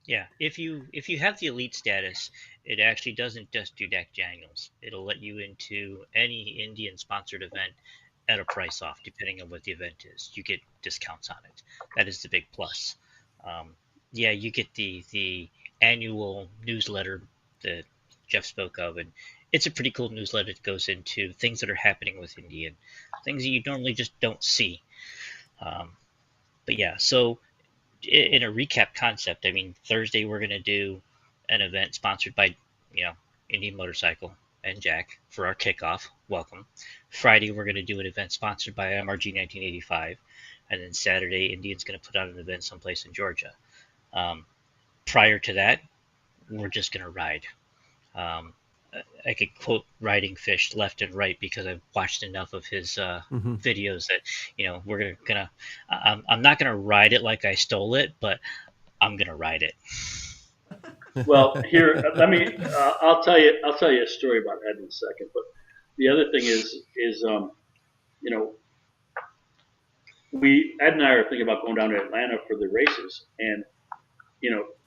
Yeah, if you have the elite status, it actually doesn't just do Jack Daniels. It'll let you into any Indian sponsored event at a price off, depending on what the event is. You get discounts on it. That is the big plus. You get the annual newsletter that Jeff spoke of, and it's a pretty cool newsletter that goes into things that are happening with Indian, things that you normally just don't see. But yeah, so in a recap concept, I mean, Thursday we're going to do an event sponsored by, Indian Motorcycle and Jack for our kickoff. Welcome. Friday we're going to do an event sponsored by IMRG 1985, and then Saturday Indian's going to put on an event someplace in Georgia. Prior to that, we're just gonna ride. Um, I could quote riding fish left and right because I've watched enough of his Hmm. videos that we're gonna. I'm not gonna ride it like I stole it, but I'm gonna ride it. Well, here, let me. I'll tell you. I'll tell you a story about Ed in a second. But the other thing is, you know, Ed and I are thinking about going down to Atlanta for the races, and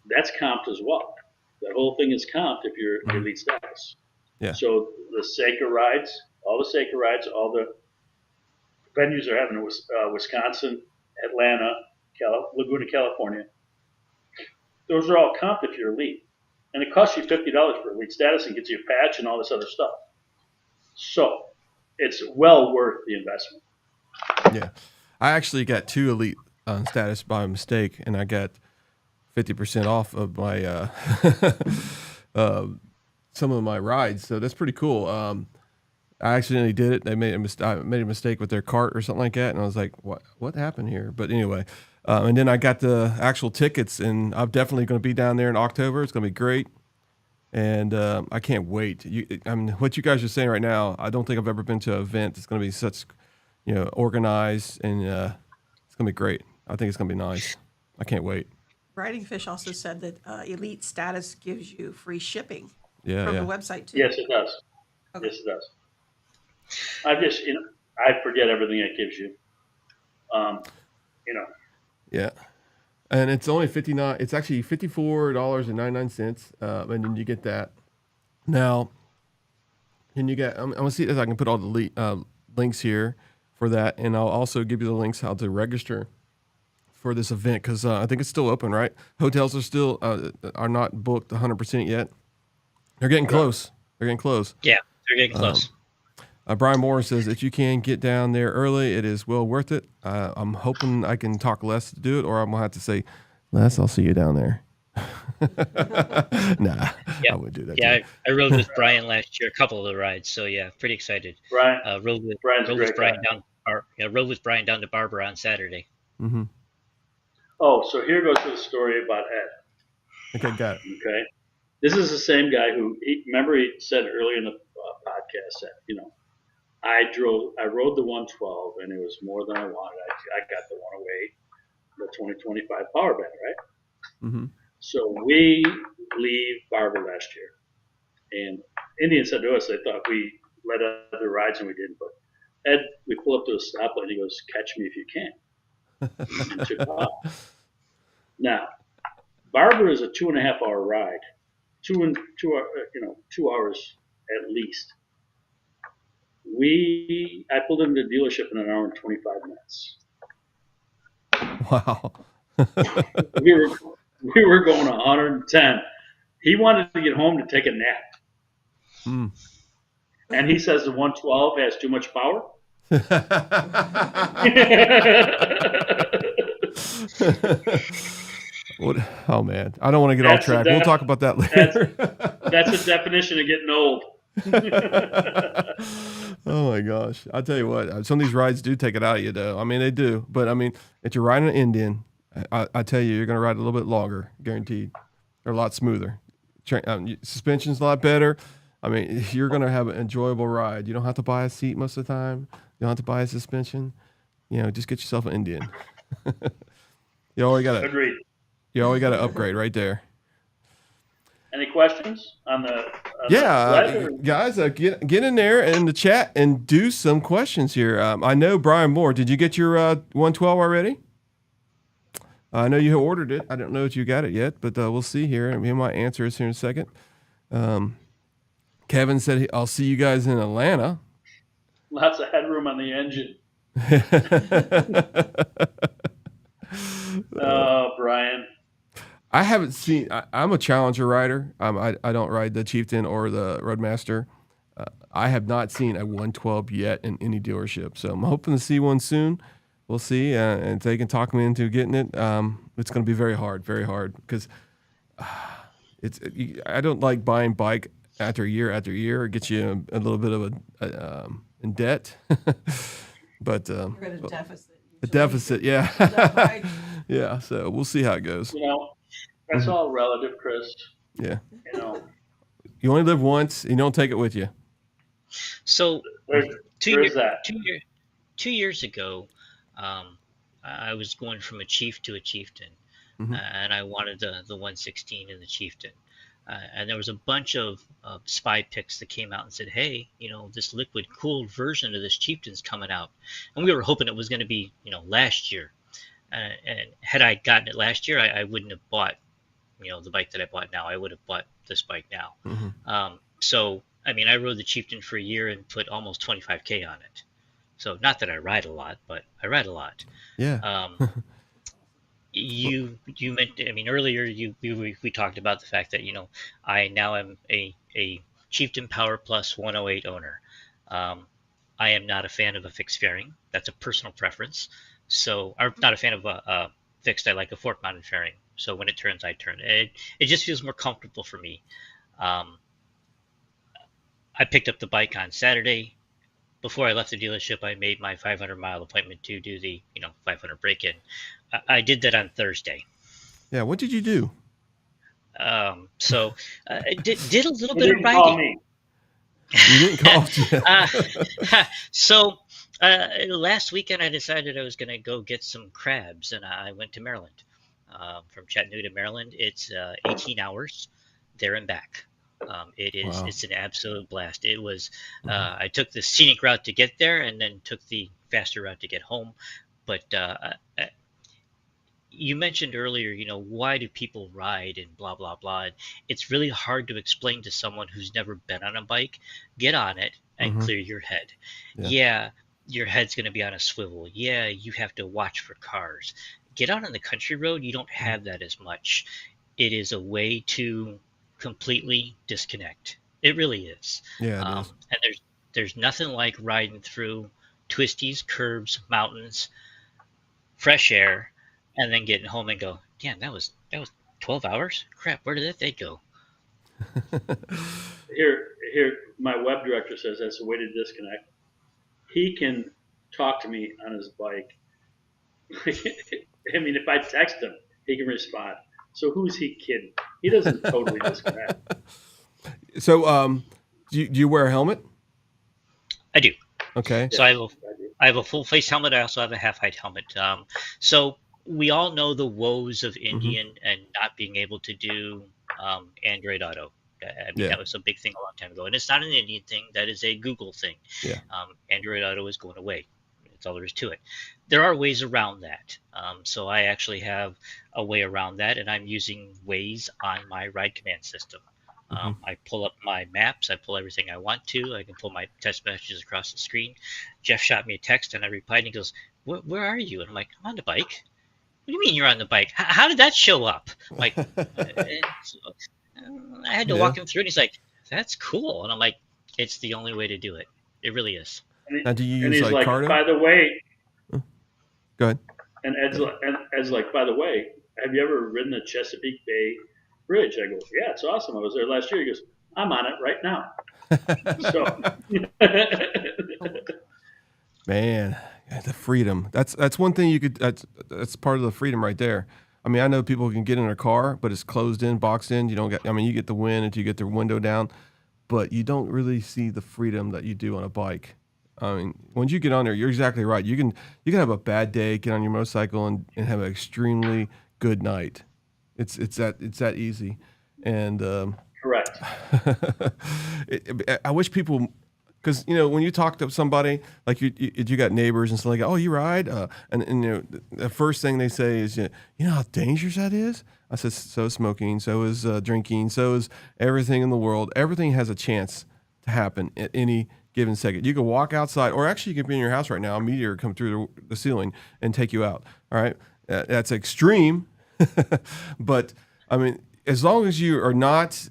that's comped as well. That whole thing is comped if you're elite status. Yeah. So the SACA rides, all the venues are having Wisconsin, Atlanta, Laguna, California. Those are all comped if you're elite, and it costs you $50 for elite status and gets you a patch and all this other stuff. So it's well worth the investment. Yeah. I actually got 2 elite status by mistake, and I got 50% off of my some of my rides. So that's pretty cool. I accidentally did it. They made I made a mistake with their cart or something like that, and I was like, "What happened here?" But anyway, and then I got the actual tickets, and I'm definitely going to be down there in October. It's going to be great, and I can't wait. I mean, what you guys are saying right now, I don't think I've ever been to an event that's going to be such, organized, and it's going to be great. I think it's going to be nice. I can't wait. Riding Fish also said that elite status gives you free shipping Yeah, from yeah. the website too. Yes, it does. Okay. Yes, it does. I just, I forget everything it gives you. Yeah. And it's only it's actually $54.99. And then you get that. Now, and you get, I'm gonna see if I can put all the links here for that. And I'll also give you the links how to register for this event. Cause I think it's still open, right? Hotels are still, are not booked 100% yet. They're getting close. They're getting close. Yeah, they're getting close. Brian Moore says, if you can get down there early, it is well worth it. I'm hoping I can talk Les to do it, or I'm going to have to say, Les, I'll see you down there. Nah, Yeah. I wouldn't do that. Yeah, I rode with Brian last year, a couple of the rides. So yeah, pretty excited. Brian, Rode with Brian rode with Brian down to Barbara on Saturday. Mm-hmm. Oh, so here goes to the story about Ed. Okay, got it. Okay. This is the same guy who, remember he said earlier in the podcast that, I rode the 112 and it was more than I wanted. I got the 108, the 2025 power band, right? Mm-hmm. So we leave Barbara last year, and Indian said to us they thought we led other rides and we didn't. But Ed, we pull up to a stoplight and he goes, "Catch me if you can," and took off. Now, Barbara is a 2.5 hour ride, 2 hours at least. I pulled into the dealership in an hour and 25 minutes. Wow. we were going 110. He wanted to get home to take a nap. Mm. And he says the 112 has too much power. Oh man, I don't want to get off track. We'll talk about that later. That's a definition of getting old. Oh my gosh. I'll tell you what, some of these rides do take it out of you though. I mean, they do, but I mean, if you're riding an Indian, I tell you, you're going to ride a little bit longer, guaranteed. They're a lot smoother. Suspension's a lot better. I mean, you're going to have an enjoyable ride. You don't have to buy a seat most of the time. You don't have to buy a suspension. Just get yourself an Indian. You always got to upgrade right there. Any questions on the? Guys, get in there in the chat and do some questions here. I know Brian Moore. Did you get your 112 already? I know you ordered it. I don't know if you got it yet, but we'll see here. He might answer us here in a second. Kevin said, "I'll see you guys in Atlanta." Lots of headroom on the engine. Oh, Brian. I haven't seen. I'm a Challenger rider. I don't ride the Chieftain or the Roadmaster. I have not seen a 112 yet in any dealership, so I'm hoping to see one soon. We'll see, and if they can talk me into getting it, it's going to be very hard, because I don't like buying bike after year. It gets you a little bit of in debt, but You're at a deficit. a deficit, yeah, yeah. So we'll see how it goes. That's all relative, Chris. Yeah. You know, You only live once. You don't take it with you. So there's, two there year, is that. 2 year, 2 years ago, I was going from a chief to a chieftain, Hmm. and I wanted the 116 in the chieftain. And there was a bunch of spy pics that came out and said, "Hey, this liquid cooled version of this chieftain's coming out," and we were hoping it was going to be, last year. And had I gotten it last year, I wouldn't have bought, the bike that I bought now. I would have bought this bike now. Hmm. So, I mean, I rode the Chieftain for a year and put almost 25K on it. So, not that I ride a lot, but I ride a lot. Yeah. Um, you meant, I mean, earlier we talked about the fact that I now am a Chieftain Power Plus 108 owner. I am not a fan of a fixed fairing. That's a personal preference. So I'm not a fan of a fixed. I like a fork mounted fairing. So when it turns, I turn. It just feels more comfortable for me. Um, I picked up the bike on Saturday. Before I left the dealership, I made my 500-mile appointment to do the 500 break-in. I did that on Thursday. Yeah. What did you do? So I did a little You bit of didn't call riding. me. You didn't call Jim. So last weekend, I decided I was going to go get some crabs, and I went to Maryland. From Chattanooga to Maryland, it's 18 hours there and back. Wow. It's an absolute blast. It was Mhm. I took the scenic route to get there, and then took the faster route to get home. But you mentioned earlier, why do people ride and blah blah blah. And it's really hard to explain to someone who's never been on a bike. Get on it and Mhm. clear your head. Yeah. Yeah, your head's going to be on a swivel. Yeah, you have to watch for cars. Get out on the country road, you don't have that as much. It is a way to completely disconnect. It really is. Yeah, it is. And there's nothing like riding through twisties, curves, mountains, fresh air, and then getting home and go, damn, that was 12 hours. Crap, where did that day go? Here, my web director says that's a way to disconnect. He can talk to me on his bike. I mean, if I text him, he can respond. So who's he kidding? He doesn't totally disconnect. So, do you wear a helmet? I do. Okay. So Yes, I do. I have a full face helmet. I also have a half height helmet. So we all know the woes of Hmm. Indian and not being able to do Android Auto. I mean, Yeah. that was a big thing a long time ago, and it's not an Indian thing. That is a Google thing. Yeah. Android Auto is going away. That's all there is to it. There are ways around that. So I actually have a way around that, and I'm using Waze on my ride command system. Hmm. I pull up my maps. I pull everything I want to. I can pull my text messages across the screen. Jeff shot me a text, and I replied, and he goes, "Where are you?" And I'm like, "I'm on the bike." What do you mean you're on the bike? How did that show up? I'm like, I had to Yeah. walk him through, and he's like, "That's cool." And I'm like, "It's the only way to do it. It really is." Now, do you And use he's like like, Cardo? by the way, Go ahead. and Ed's like, by the way, have you ever ridden the Chesapeake Bay Bridge? I go, yeah, it's awesome. I was there last year. He goes, I'm on it right now. So, Man, yeah, the freedom. That's one thing you could. That's part of the freedom right there. I mean, I know people can get in their car, but it's closed in, boxed in. You don't get. I mean, you get the wind until you get the window down, but you don't really see the freedom that you do on a bike. I mean, once you get on there, you're exactly right. You can have a bad day, get on your motorcycle, and have an extremely good night. It's that easy, and correct. I wish people, because when you talk to somebody like you got neighbors and stuff like, oh, you ride, and the first thing they say is, you know how dangerous that is. I said, so is smoking, so is drinking, so is everything in the world. Everything has a chance to happen at any given second. You can walk outside, or actually you could be in your house right now. A meteor come through the ceiling and take you out. All right, that's extreme, but I mean, as long as you are not.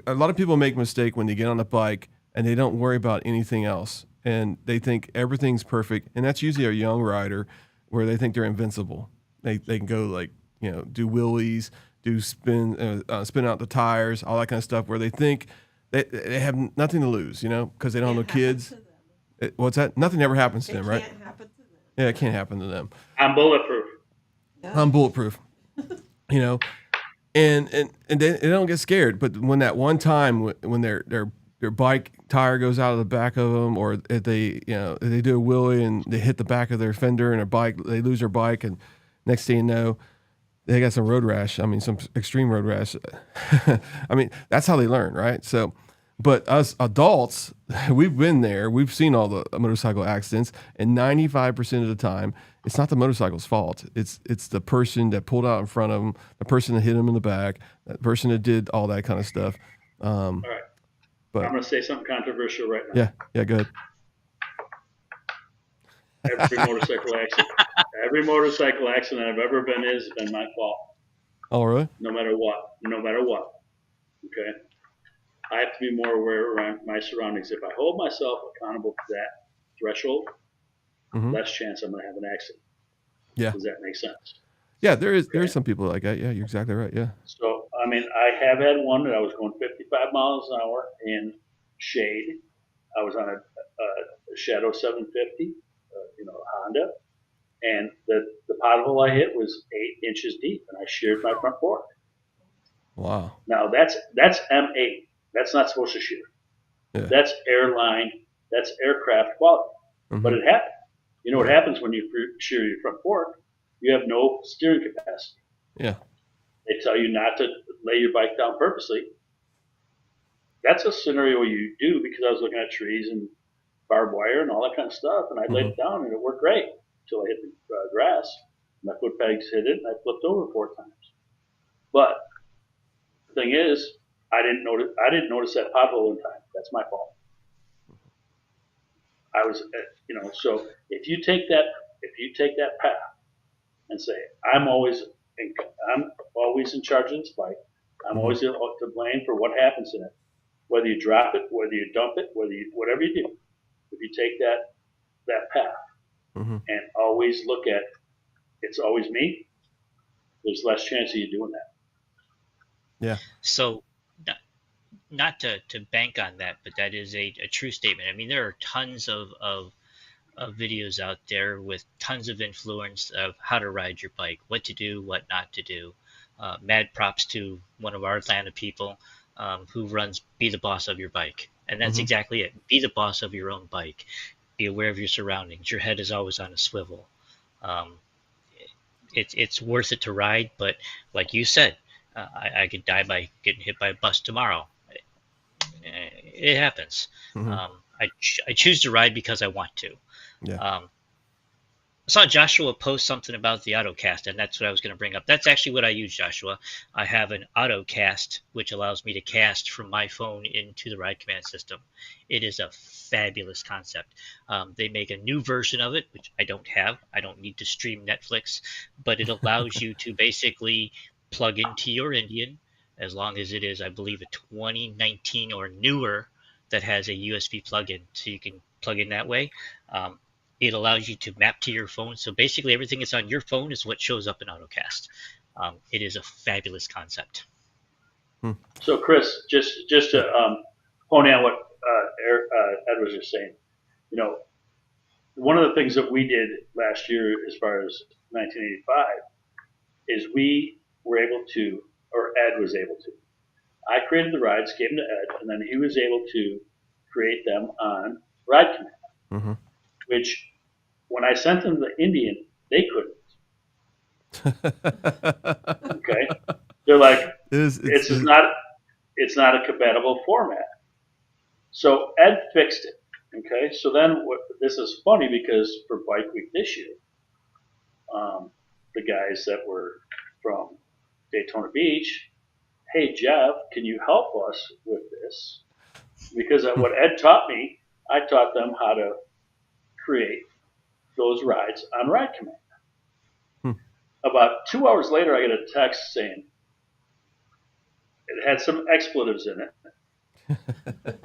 A lot of people make a mistake when they get on a bike and they don't worry about anything else, and they think everything's perfect. And that's usually a young rider where they think they're invincible. They can go like do wheelies, do spin out the tires, all that kind of stuff. Where they think they have nothing to lose, because they don't have no kids. What's that? Nothing ever happens to them, right? Can't happen to them. Yeah, it can't happen to them. I'm bulletproof. Yeah. I'm bulletproof. you know, and they don't get scared. But when that one time when their bike tire goes out of the back of them, or if they if they do a wheelie and they hit the back of their fender and their bike, they lose their bike, and next thing you know, they got some road rash. I mean, some extreme road rash. I mean, that's how they learn, right? So, but us adults, we've been there. We've seen all the motorcycle accidents, and 95% of the time, it's not the motorcycle's fault. It's the person that pulled out in front of them, the person that hit them in the back, that person that did all that kind of stuff. All right. But I'm going to say something controversial right now. Yeah, go ahead. Every motorcycle accident I've ever been in has been my fault. Oh, really? No matter what. Okay. I have to be more aware around my surroundings. If I hold myself accountable to that threshold, less chance I'm going to have an accident. Yeah. Does that make sense? Yeah, there is some people like that. Yeah, you're exactly right. Yeah. So, I mean, I have had one that I was going 55 miles an hour in shade. I was on a Shadow 750, Honda, and the pothole I hit was 8 inches deep, and I sheared my front fork. Wow. Now that's M8. That's not supposed to shear. Yeah. That's airline. That's aircraft quality. But it happened. You know what happens when you shear your front fork? You have no steering capacity. Yeah. They tell you not to lay your bike down purposely. That's a scenario you do because I was looking at trees and barbed wire and all that kind of stuff, and I laid it down and it worked great until I hit the grass. My foot pegs hit it and I flipped over 4 times. But the thing is, I didn't notice that pothole in time. That's my fault. I was, so if you take that path and say, I'm always in charge of this bike. I'm always to blame for what happens in it. Whether you drop it, whether you dump it, whatever you do, if you take that path and always look at it's always me, there's less chance of you doing that. Yeah. So, not to bank on that, but that is a true statement. I mean, there are tons of videos out there with tons of influence of how to ride your bike, what to do, what not to do. Mad props to one of our Atlanta people who runs Be the Boss of Your Bike. And that's exactly it. Be the boss of your own bike. Be aware of your surroundings. Your head is always on a swivel. It's worth it to ride, but like you said, I could die by getting hit by a bus tomorrow. It happens. I choose to ride because I want to. Yeah. I saw Joshua post something about the AutoCast, and that's what I was going to bring up. That's actually what I use, Joshua. I have an AutoCast, which allows me to cast from my phone into the Ride Command system. It is a fabulous concept. They make a new version of it, which I don't have. I don't need to stream Netflix, but it allows you to basically plug into your Indian, as long as it is, I believe, a 2019 or newer that has a USB plug-in, so you can plug in that way. It allows you to map to your phone. So basically everything that's on your phone is what shows up in AutoCast. It is a fabulous concept. So Chris, just to hone in on what Ed was just saying, one of the things that we did last year as far as 1985 is we were able to, or Ed was able to. I created the rides, gave them to Ed, and then he was able to create them on Ride Command, which when I sent them the Indian, they couldn't. Okay, they're like, it's not a compatible format. So Ed fixed it. Okay, so then this is funny because for Bike Week this year, the guys that were from Daytona Beach, hey Jeff, can you help us with this? Because what Ed taught me, I taught them how to create those rides on Ride Command. About 2 hours later, I get a text saying it had some expletives in it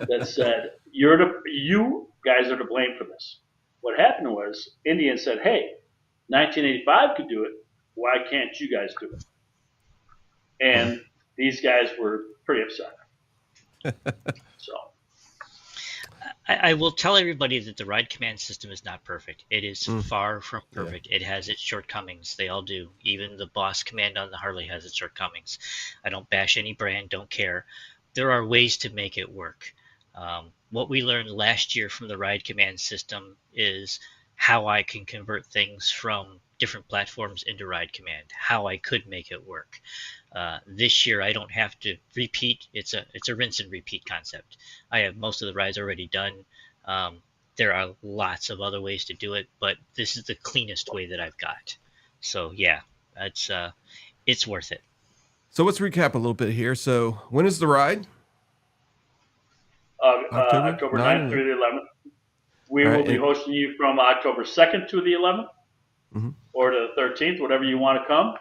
that said, you guys are to blame for this. What happened was Indian said, hey, 1985 could do it. Why can't you guys do it? And these guys were pretty upset. So I will tell everybody that the ride command system is not perfect. It is far from Yeah. perfect. It has its shortcomings. They all do. Even the boss command on the Harley has its shortcomings. I don't bash any brand, don't care. There are ways to make it work. What we learned last year from the ride command system is how I can convert things from different platforms into ride command, how I could make it work. This year I don't have to repeat. It's a rinse and repeat concept. I have most of the rides already done. Um, there are lots of other ways to do it, but this is the cleanest way that I've got. So yeah, it's worth it. So let's recap a little bit here. So when is the ride? October 9 9th through the 11th. We All right, will be hosting you from October 2nd to the 11th or to the 13th, whatever you want to come.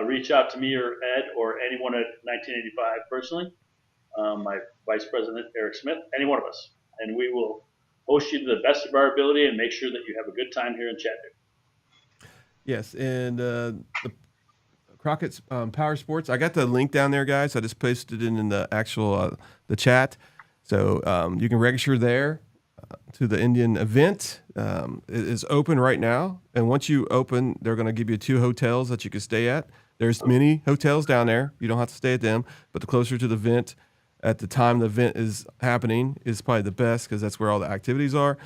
Reach out to me or Ed or anyone at 1985 personally, my Vice President Eric Smith, any one of us. And we will host you to the best of our ability and make sure that you have a good time here in Chattanooga. Yes, and the Crockett's Power Sports. I got the link down there, guys. I just posted it in the actual the chat, so you can register there to the Indian event. It is open right now, and once you open, they're going to give you 2 hotels that you can stay at. There's many hotels down there. You don't have to stay at them, but the closer to the event, at the time the event is happening, is probably the best because that's where all the activities are.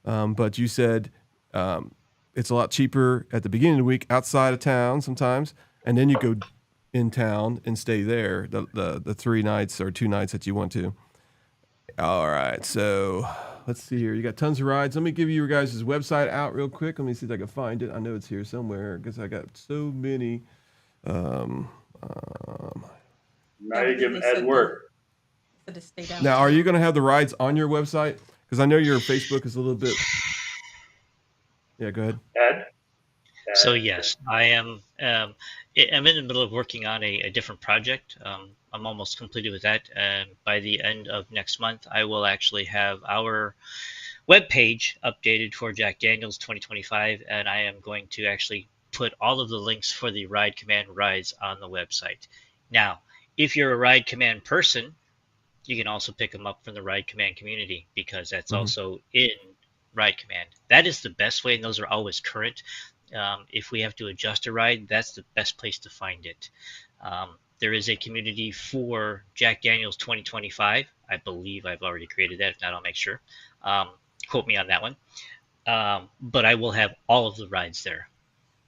But you said it's a lot cheaper at the beginning of the week outside of town sometimes, and then you go in town and stay there the 3 nights or 2 nights that you want to. All right, so let's see here. You got tons of rides. Let me give you guys' website out real quick. Let me see if I can find it. I know it's here somewhere because I got so many. Now you're giving Ed work. Now, are you going to have the rides on your website? Because I know your Facebook is a little bit. Yeah, go ahead. Ed? So yes, I am. I'm in the middle of working on a different project. I'm almost completed with that, and by the end of next month, I will actually have our webpage updated for Jack Daniels 2025, and I am going to actually put all of the links for the Ride Command rides on the website. Now, if you're a Ride Command person, you can also pick them up from the Ride Command community because that's also in Ride Command. That is the best way, and those are always current. If we have to adjust a ride, that's the best place to find it. There is a community for Jack Daniels 2025. I believe I've already created that. If not, I'll make sure. Quote me on that one. But I will have all of the rides there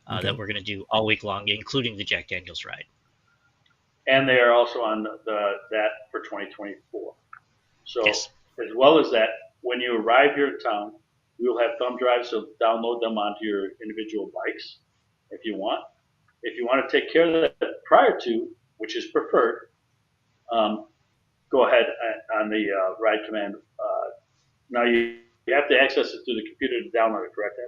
that we're going to do all week long, including the Jack Daniels ride. And they are also on that for 2024. So Yes. as well as that, when you arrive here in town, we will have thumb drives, so download them onto your individual bikes if you want. If you want to take care of that prior to, which is preferred, go ahead on the Ride Command. Now you have to access it through the computer to download it, correct?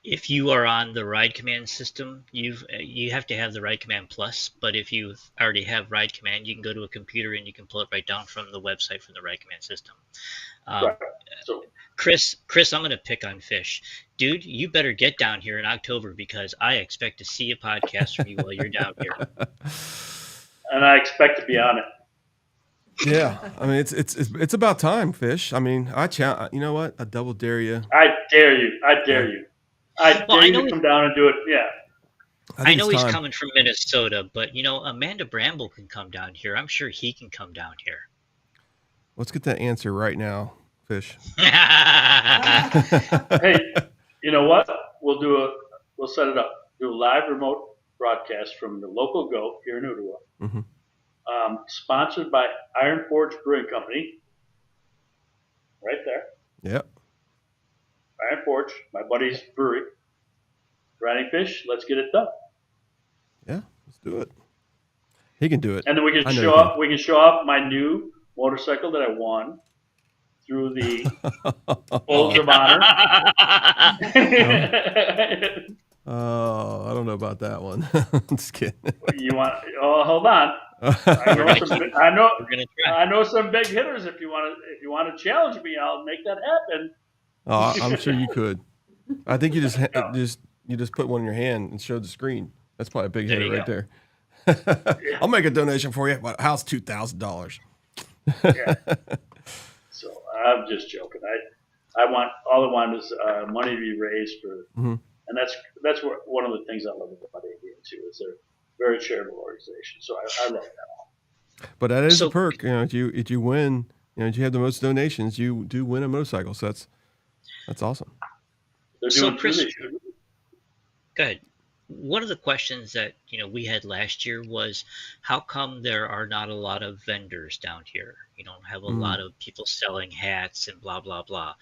If you are on the Ride Command system, you have to have the Ride Command Plus. But if you already have Ride Command, you can go to a computer and you can pull it right down from the website from the Ride Command system. Right. So, Chris, I'm going to pick on Fish. Dude, you better get down here in October because I expect to see a podcast from you while you're down here. And I expect to be on it. Yeah, I mean it's about time, Fish. I mean, you know what? I double dare you. I dare you. I dare you. I dare you to come down and do it. Yeah. I know he's coming from Minnesota, but Amanda Bramble can come down here. I'm sure he can come down here. Let's get that answer right now, Fish. Hey, you know what? We'll set it up. Do a live remote broadcast from the local Go here in Ottawa. Sponsored by Iron Forge Brewing Company. Right there. Yep. Iron Forge, my buddy's brewery. Riding Fish, let's get it done. Yeah, let's do it. He can do it. And then we can show off my new motorcycle that I won through the Folds of Honor. Oh, I don't know about that one. I'm just kidding. Hold on. I know some big hitters. If you want to challenge me, I'll make that happen. Oh, I'm sure you could. I think you just put one in your hand and showed the screen. That's probably a big hitter right there. I'll make a donation for you. But how's $2,000? Yeah. So I'm just joking. All I want is money to be raised for, Mm-hmm. and that's one of the things I love about Indian too, is they're a very charitable organization. So I love that. But that is a So, perk. If you win, if you have the most donations, you do win a motorcycle. So that's awesome. They're so doing two Chris, this year. go ahead. One of the questions that we had last year was, how come there are not a lot of vendors down here? You don't have a lot of people selling hats and blah blah blah.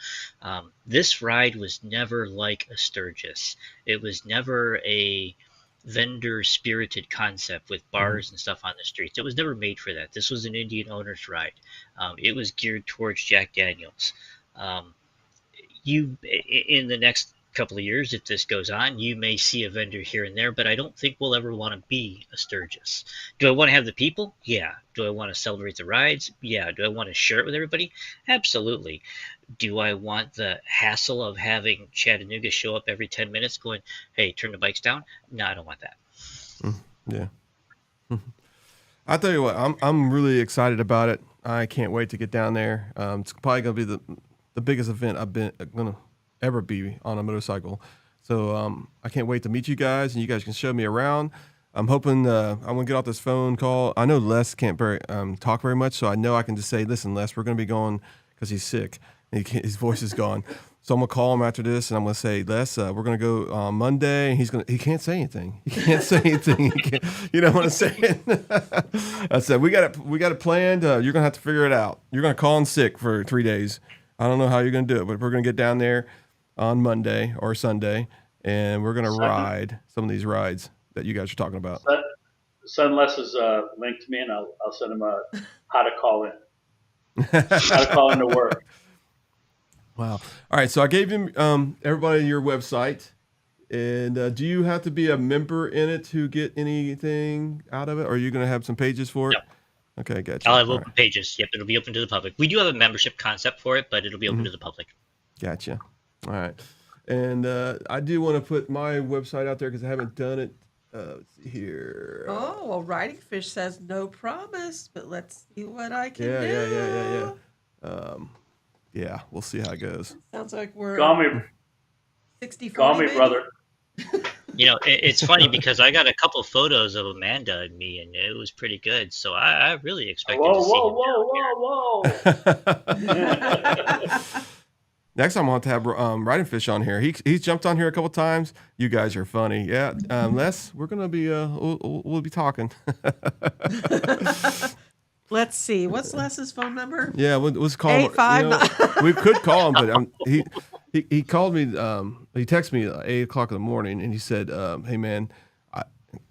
This ride was never like a Sturgis. It was never a vendor spirited concept with bars and stuff on the streets. It was never made for that. This was an Indian owner's ride. It was geared towards Jack Daniels. In the next couple of years, if this goes on, you may see a vendor here and there, but I don't think we'll ever want to be a Sturgis. Do I want to have the people? Yeah. Do I want to celebrate the rides? Yeah. Do I want to share it with everybody? Absolutely. Do I want the hassle of having Chattanooga show up every 10 minutes going, hey, turn the bikes down? No, I don't want that. Yeah. I tell you what, I'm really excited about it. I can't wait to get down there. It's probably gonna be the biggest event I've been gonna ever be on a motorcycle. So I can't wait to meet you guys, and you guys can show me around. I'm hoping I'm gonna get off this phone call. I know Les can't talk very much, so I know I can just say, listen, Les, we're gonna be going because he's sick. And his voice is gone. So I'm gonna call him after this, and I'm gonna say, Les, we're gonna go on Monday. And he can't say anything. He can't say anything. You know what I'm saying? I said, we got it planned. You're gonna have to figure it out. You're gonna call in sick for 3 days. I don't know how you're gonna do it, but we're gonna get down there on Monday or Sunday, and we're gonna ride some of these rides that you guys are talking about. Send Les's link to me, and I'll send him how to call in. How to call into work. Wow. All right. So I gave him everybody your website, and do you have to be a member in it to get anything out of it, or are you going to have some pages for it? No. Okay, gotcha. I'll have open pages. Yep, it'll be open to the public. We do have a membership concept for it, but it'll be open to the public. Gotcha. All right. And I do want to put my website out there because I haven't done it. Let's see here. Oh, well, Riding Fish says no promise, but let's see what I can do. Yeah. Yeah, we'll see how it goes. Sounds like we're Call me, 60-40, call me, maybe? brother. It's funny because I got a couple photos of Amanda and me, and it was pretty good. So I really expected to see him down here. Next time I'll have to have Riding Fish on here. He's jumped on here a couple times. You guys are funny. Yeah, Les, we're gonna be we'll be talking. Let's see. What's Les's phone number? Yeah, let's call him. 859. We could call him, but he called me. He texted me at 8:00 in the morning, and he said, "Hey man,"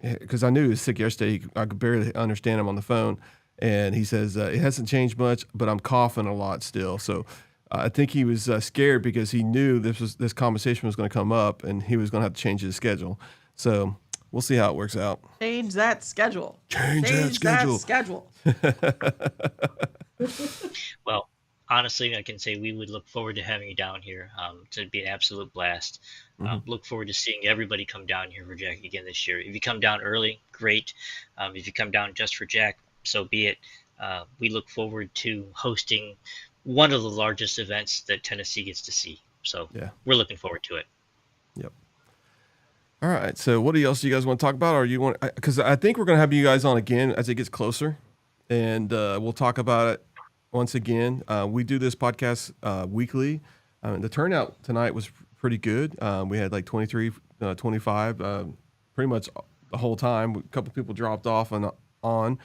because I knew he was sick yesterday. I could barely understand him on the phone, and he says it hasn't changed much, but I'm coughing a lot still. So I think he was scared because he knew this conversation was going to come up, and he was going to have to change his schedule. So we'll see how it works out. Change that schedule. Change that schedule. Well, honestly, I can say we would look forward to having you down here. To be an absolute blast. Look forward to seeing everybody come down here for Jack again this year. If you come down early, great. If you come down just for Jack, so be it. We look forward to hosting one of the largest events that Tennessee gets to see. So we're looking forward to it. Yep. All right. So what else do you guys want to talk about? Or you want, because I think we're going to have you guys on again as it gets closer, and we'll talk about it once again. We do this podcast weekly. The turnout tonight was pretty good. We had like 23, 25, pretty much the whole time. A couple people dropped off and on,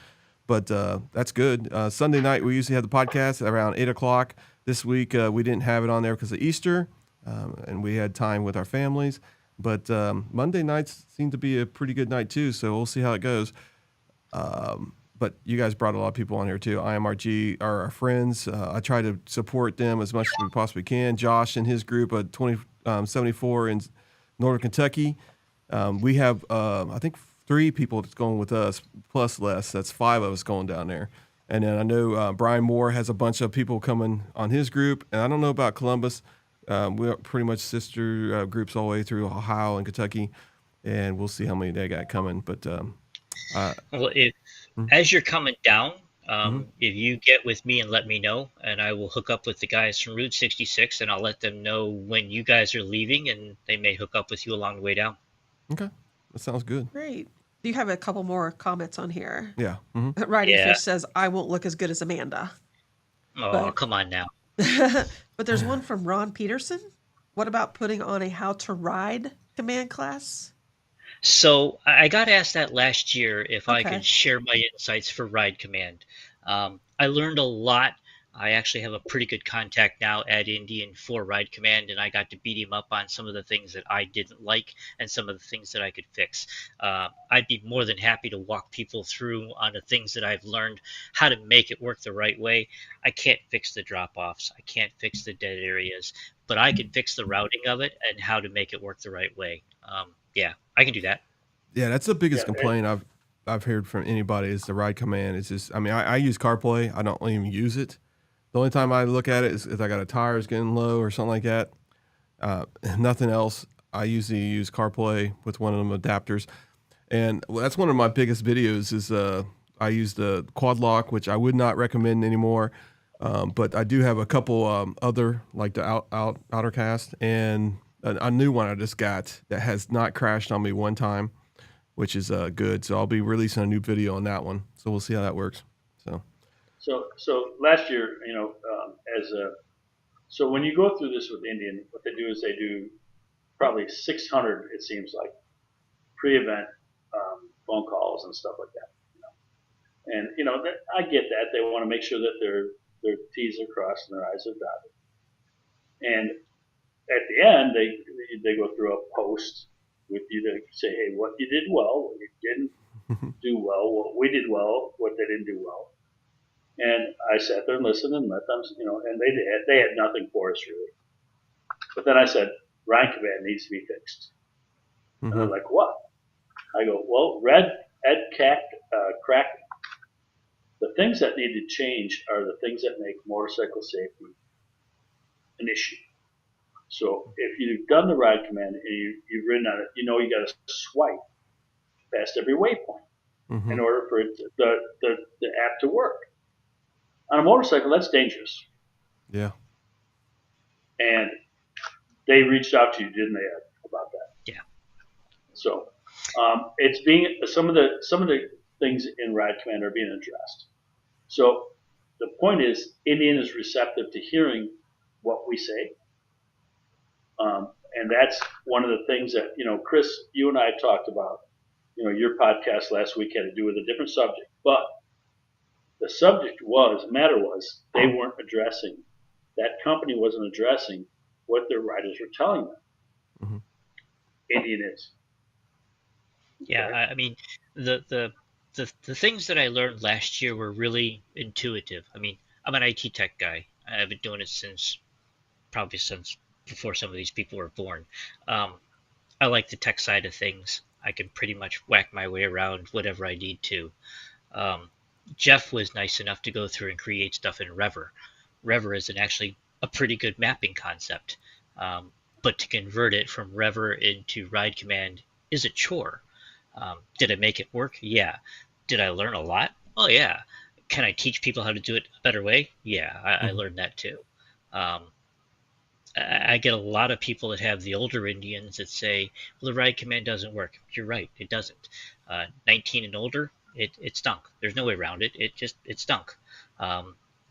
but that's good. Sunday night, we usually have the podcast around 8:00. This week, we didn't have it on there because of Easter, and we had time with our families. But Monday nights seem to be a pretty good night too, so we'll see how it goes. But you guys brought a lot of people on here too. IMRG are our friends. I try to support them as much as we possibly can. Josh and his group of 2074 in Northern Kentucky. We have, I think, 3 people that's going with us, plus Les. That's 5 of us going down there. And then I know Brian Moore has a bunch of people coming on his group. And I don't know about Columbus. We're pretty much sister groups all the way through Ohio and Kentucky. And we'll see how many they got coming. But Well, as you're coming down, If you get with me and let me know, and I will hook up with the guys from Route 66, and I'll let them know when you guys are leaving, and they may hook up with you along the way down. Okay, that sounds good. Great. You have a couple more comments on here. Yeah. Riding Yeah. Fish says, I won't look as good as Amanda. Oh, But- come on now. But there's one from Ron Peterson. What about putting on a how to ride command class? So I got asked that last year if I Okay. could share my insights for Ride Command. I learned a lot. I actually have a pretty good contact now at Indian for Ride Command, and I got to beat him up on some of the things that I didn't like and some of the things that I could fix. I'd be more than happy to walk people through on the things that I've learned, how to make it work the right way. I can't fix the drop-offs. I can't fix the dead areas, but I can fix the routing of it and how to make it work the right way. Yeah, I can do that. Yeah, that's the biggest Yeah, complaint I've heard from anybody is the ride command. It's just, I mean, I use CarPlay. I don't even use it. The only time I look at it is if I got a tire is getting low or something like that. Nothing else. I usually use CarPlay with one of them adapters. And that's one of my biggest videos is I use the quad lock, which I would not recommend anymore. But I do have a couple other, like the Outercast and a new one I just got that has not crashed on me one time, which is good. So I'll be releasing a new video on that one. So we'll see how that works. So last year, so when you go through this with Indian, what they do is they do probably 600, it seems like, pre-event phone calls and stuff like that. And I get that they want to make sure that their T's are crossed and their I's are dotted. And at the end, they go through a post with you to say, hey, what you did well, what you didn't do well, what we did well, what they didn't do well. And I sat there and listened and let them, and they had nothing for us really. But then I said, Ride Command needs to be fixed. And they're like, what? I go, well, cracked. The things that need to change are the things that make motorcycle safety an issue. So if you've done the Ride Command and you've ridden on it, you got to swipe past every waypoint in order for the app to work. On a motorcycle, that's dangerous. Yeah. And they reached out to you, didn't they, Ed, about that? Yeah. So it's being some of the things in Ride Command are being addressed. So the point is, Indian is receptive to hearing what we say, and that's one of the things that Chris, you and I talked about. Your podcast last week had to do with a different subject, but the subject matter was they weren't addressing, that company wasn't addressing what their riders were telling them. Indian is. Yeah, I mean, the things that I learned last year were really intuitive. I mean, I'm an IT tech guy. I've been doing it probably since before some of these people were born. I like the tech side of things. I can pretty much whack my way around whatever I need to. Jeff was nice enough to go through and create stuff in Rever. Rever is actually a pretty good mapping concept, but to convert it from Rever into Ride Command is a chore. Did I make it work? Yeah. Did I learn a lot? Oh yeah. Can I teach people how to do it a better way? Yeah, I learned that too. I get a lot of people that have the older Indians that say, well, the Ride Command doesn't work. You're right, it doesn't. 19 and older, it stunk. There's no way around it. It stunk.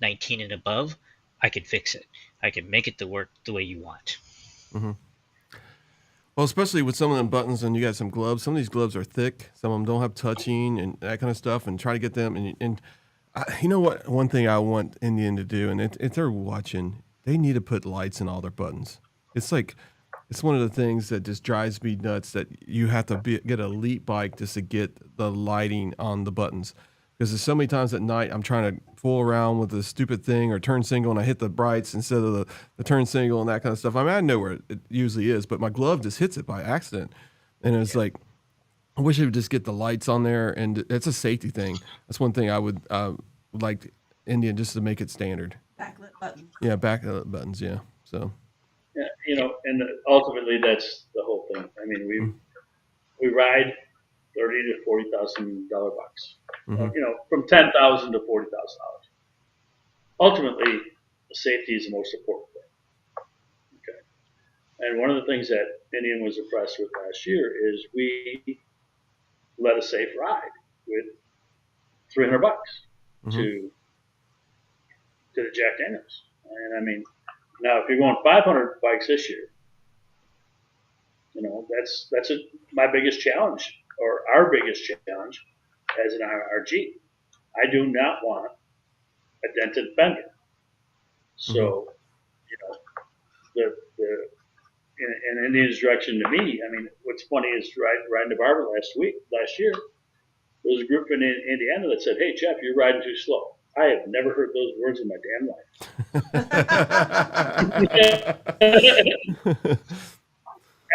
19 and above, I can fix it. I can make it to work the way you want. Well, especially with some of them buttons, and you got some gloves. Some of these gloves are thick. Some of them don't have touching and that kind of stuff. And try to get them. And you know what? One thing I want Indian to do, and if they're watching, they need to put lights in all their buttons. It's one of the things that just drives me nuts that you have to get a elite bike just to get the lighting on the buttons. Because there's so many times at night I'm trying to fool around with the stupid thing or turn single and I hit the brights instead of the turn single and that kind of stuff. I mean, I know where it usually is, but my glove just hits it by accident. And it's like, I wish I would just get the lights on there, and it's a safety thing. That's one thing I would like Indian just to make it standard. Backlit buttons. Yeah, backlit buttons, yeah. So. Yeah, and ultimately that's the whole thing. I mean, we ride $30,000 to $40,000 bucks. from $10,000 to $40,000. Ultimately, safety is the most important thing. Okay. And one of the things that Indian was impressed with last year is we led a safe ride with $300 to the Jack Daniels. And I mean, now if you're going 500 bikes this year, that's my biggest challenge, or our biggest challenge as an IMRG. I do not want a dented fender. So, the in Indian's direction to me, I mean, what's funny is riding to Barber last year, there was a group in Indiana that said, "Hey, Jeff, you're riding too slow." I have never heard those words in my damn life.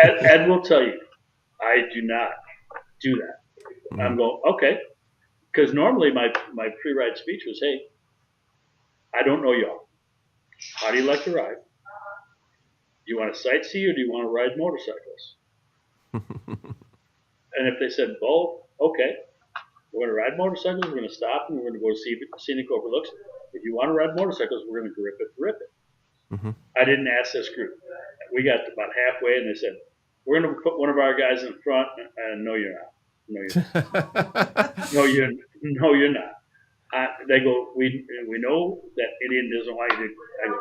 Ed will tell you, I do not do that. I'm going, okay, because normally my pre-ride speech was, "Hey, I don't know y'all. How do you like to ride? Do you want to sightsee or do you want to ride motorcycles?" And if they said both, okay, we're going to ride motorcycles, we're going to stop, and we're going to go see scenic overlooks. If you want to ride motorcycles, we're going to grip it. I didn't ask this group. We got about halfway, and they said, "We're going to put one of our guys in front." And no, you're not. No, you're not. No, you're not. They go, we know that Indian doesn't want you to. I go,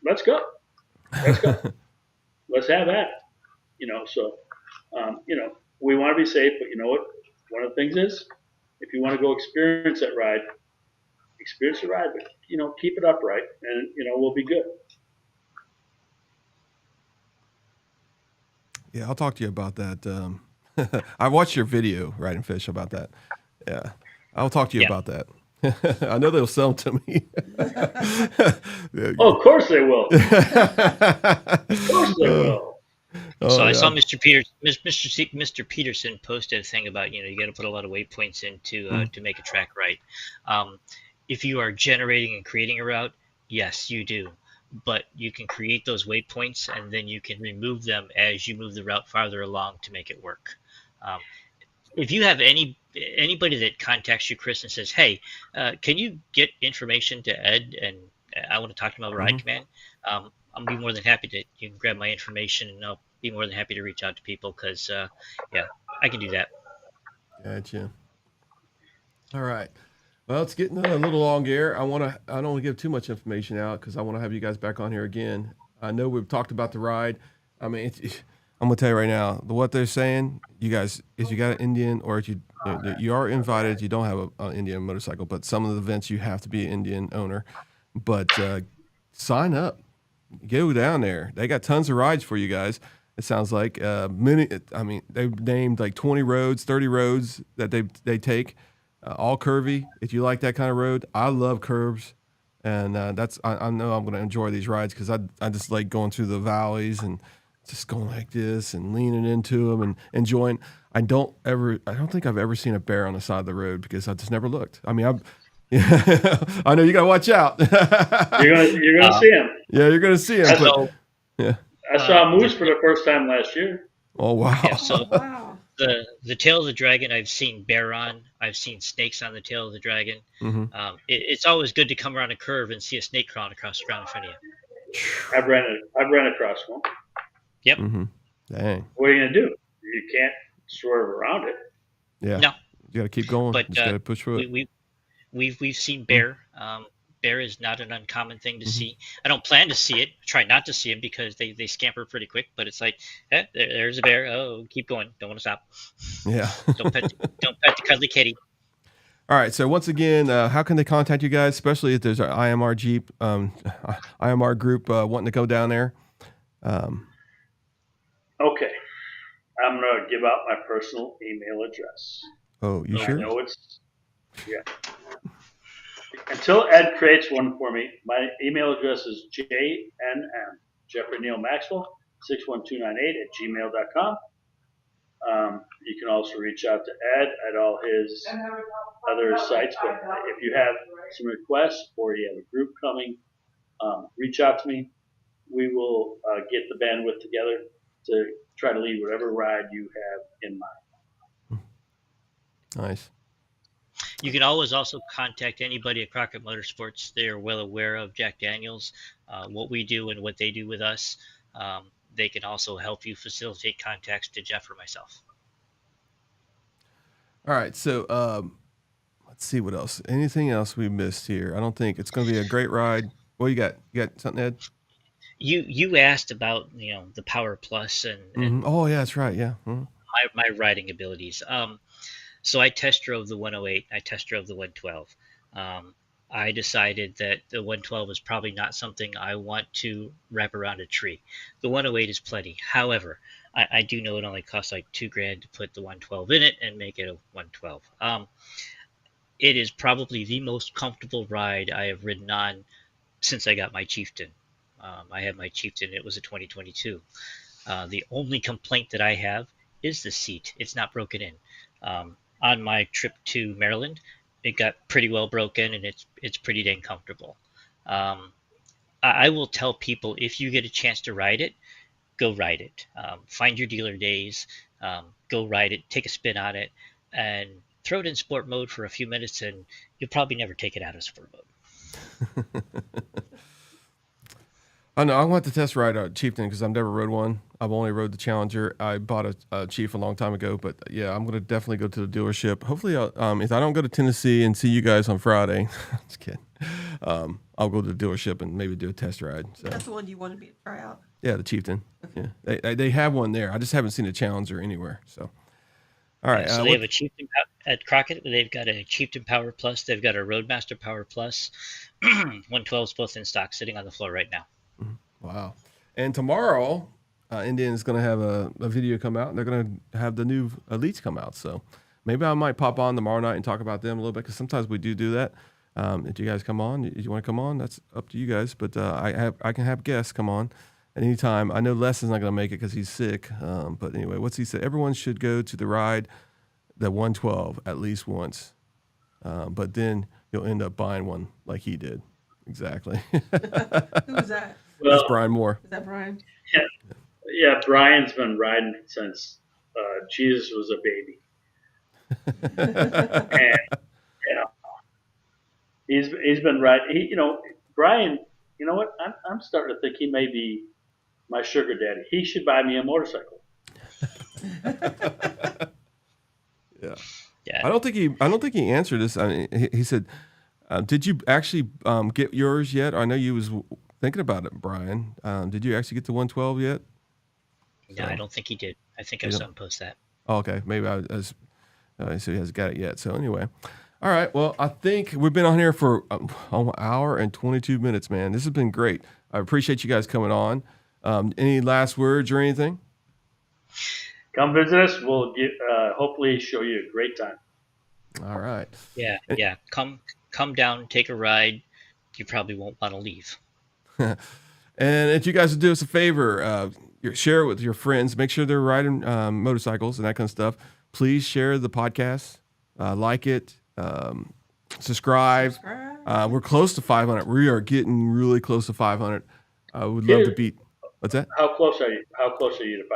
let's go. Let's go. Let's have that. So, we want to be safe, but you know what? One of the things is, if you want to go experience the ride, but, keep it upright, and, we'll be good. Yeah, I'll talk to you about that. I watched your video, Riding Fish, about that. Yeah, I'll talk to you about that. I know they'll sell them to me. Oh, of course they will. Of course they will. So I saw Mr. Peterson posted a thing about, you got to put a lot of waypoints in to make a track right. If you are generating and creating a route, yes, you do. But you can create those waypoints, and then you can remove them as you move the route farther along to make it work. If you have anybody that contacts you, Chris, and says, "Hey, can you get information to Ed, and I want to talk to him about Ride Command," I'll be more than happy to. You can grab my information, and I'll be more than happy to reach out to people because, I can do that. Gotcha. All right. Well, it's getting a little long here. I don't want to give too much information out because I want to have you guys back on here again. I know we've talked about the ride. I mean, I'm gonna tell you right now, what they're saying, you guys, is you got an Indian, or if you are invited, you don't have an Indian motorcycle, but some of the events you have to be an Indian owner. But sign up, go down there. They got tons of rides for you guys. It sounds like they've named like 20 roads, 30 roads that they take. All curvy. If you like that kind of road, I love curves, and I know I'm going to enjoy these rides because I just like going through the valleys and just going like this and leaning into them and enjoying. I don't think I've ever seen a bear on the side of the road because I just never looked. I mean, I know you got to watch out. You're gonna see him. Yeah, you're going to see him. I saw a moose for the first time last year. Oh wow! Yeah, so Wow. The tail of the dragon, I've seen bear on. I've seen snakes on the tail of the dragon. It's always good to come around a curve and see a snake crawling across the ground in front of you. I've ran across one. Yep. Dang. What are you gonna do? You can't swerve around it. Yeah. No. You got to keep going. But you got to push through it. We've seen bear. Bear is not an uncommon thing to see. I don't plan to see it. Try not to see them because they scamper pretty quick. But it's like, there's a bear. Oh, keep going. Don't want to stop. Yeah. Don't pet the cuddly kitty. All right. So once again, how can they contact you guys, especially if there's an IMRG IMR group wanting to go down there? Okay. I'm gonna give out my personal email address. Oh, you sure? I know until Ed creates one for me, my email address is JNM, Jeffrey Neil Maxwell, 61298 @gmail.com. You can also reach out to Ed at all his other sites. But if you have some requests or you have a group coming, reach out to me. We will get the bandwidth together to try to lead whatever ride you have in mind. Nice. You can always also contact anybody at Crockett Motorsports. They are well aware of Jack Daniels, what we do and what they do with us. They can also help you facilitate contacts to Jeff or myself. All right. So let's see what else. Anything else we missed here? I don't think it's going to be a great ride. What you got? You got something, Ed? You asked about the Power Plus and Oh yeah, that's right. Yeah. Mhm. my riding abilities. So I test drove the 108. I test drove the 112. I decided that the 112 is probably not something I want to wrap around a tree. The 108 is plenty. However, I do know it only costs like $2,000 to put the 112 in it and make it a 112. It is probably the most comfortable ride I have ridden on since I got my Chieftain. I had my Chieftain. It was a 2022. The only complaint that I have is the seat. It's not broken in. On my trip to Maryland, it got pretty well broken, and it's pretty dang comfortable. I will tell people, if you get a chance to ride it, go ride it. Find your dealer days, go ride it, take a spin on it, and throw it in sport mode for a few minutes, and you'll probably never take it out of sport mode. I know I want to test ride a Chieftain because I've never rode one. I've only rode the Challenger. I bought a Chief a long time ago, but yeah, I'm gonna definitely go to the dealership. Hopefully, if I don't go to Tennessee and see you guys on Friday, just kidding. I'll go to the dealership and maybe do a test ride. So That's the one you wanted me to try out. yeah, the Chieftain. Yeah, they have one there. I just haven't seen a Challenger anywhere. So all right, So they have a Chieftain at Crockett. They've got a Chieftain Power Plus. They've got a Roadmaster Power Plus. 112s both in stock, sitting on the floor right now. wow. And tomorrow, Indian is going to have a video come out, and they're going to have the new Elites come out. So maybe I might pop on tomorrow night and talk about them a little bit, because sometimes we do that. If you guys come on, if you want to come on, that's up to you guys. But I can have guests come on at any time. I know Les is not going to make it because he's sick. But anyway, what's he said? Everyone should go to the ride, the 112, at least once. But then you'll end up buying one like he did. Exactly. Who was that? That's Brian Moore. Is that Brian? Yeah, Brian's been riding since Jesus was a baby, and he's been riding. Brian. You know what? I'm starting to think he may be my sugar daddy. He should buy me a motorcycle. Yeah. Yeah. I don't think he answered this. I mean, he said, "Did you actually get yours yet?" I know you was thinking about it, Brian. Did you actually get the 112 yet? No, I don't think he did. I think I saw him post that. Oh, okay, maybe so he hasn't got it yet. So anyway, all right. Well, I think we've been on here for an hour and 22 minutes, man. This has been great. I appreciate you guys coming on. Any last words or anything? Come visit us. We'll hopefully show you a great time. All right. Yeah. Come down, take a ride. You probably won't want to leave. And if you guys would do us a favor, share it with your friends. Make sure they're riding motorcycles and that kind of stuff. Please share the podcast, like it, subscribe. We're close to 500. We are getting really close to 500. I would love to beat. What's that? How close are you? How close are you to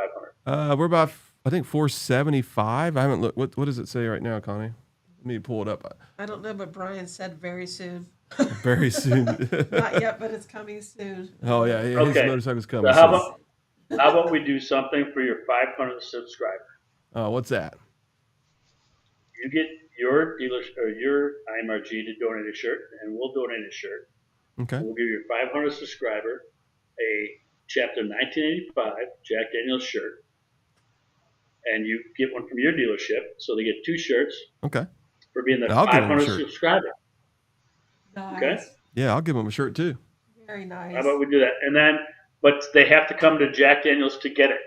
500? We're about, I think, 475. I haven't looked. What does it say right now, Connie? Let me pull it up. I don't know, but Brian said very soon. Very soon. Not yet, but it's coming soon. Oh yeah, his motorcycle's coming. So how about we do something for your 500th subscriber? What's that? You get your dealer or your IMRG to donate a shirt, and we'll donate a shirt. Okay. We'll give your 500th subscriber a Chapter 1985 Jack Daniels shirt, and you get one from your dealership, so they get 2 shirts. Okay. For being the I'll give 'em a 500th shirt. subscriber. Nice. Okay. Yeah, I'll give him a shirt too. Very nice. How about we do that? And then, but they have to come to Jack Daniels to get it.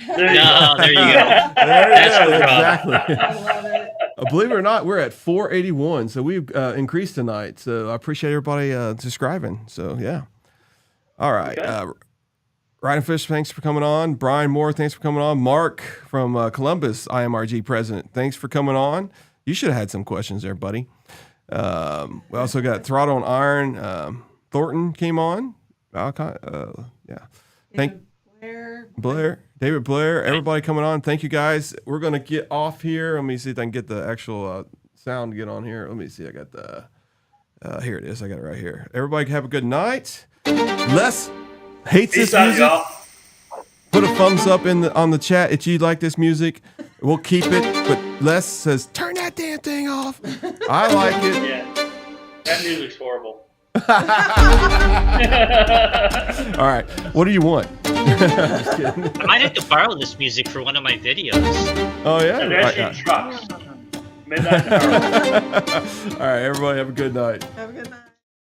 There you No, go. there you go. There you go. That's Exactly. I love it. Believe it or not, we're at 481, so we've increased tonight. So I appreciate everybody subscribing. So yeah. All right. Okay. Ryan Fish, thanks for coming on. Brian Moore, thanks for coming on. Mark from Columbus, IMRG president, thanks for coming on. You should have had some questions there, buddy. We also got Throttle and Iron. Thornton came on. Yeah. David Blair, Blair, David Blair, everybody coming on. Thank you guys. We're gonna get off here. Let me see if I can get the actual sound to get on here. Let me see. I got the here it is. I got it right here. Everybody have a good night. Les hates Peace this out, music. y'all. Put a thumbs up on the chat if you like this music. We'll keep it. But Les says turn that damn thing off. I like it. Yeah, that music's horrible. All right. What do you want? Just kidding. I might have to borrow this music for one of my videos. Oh yeah. And that's trucks. Midnight hour. All right, everybody have a good night. Have a good night.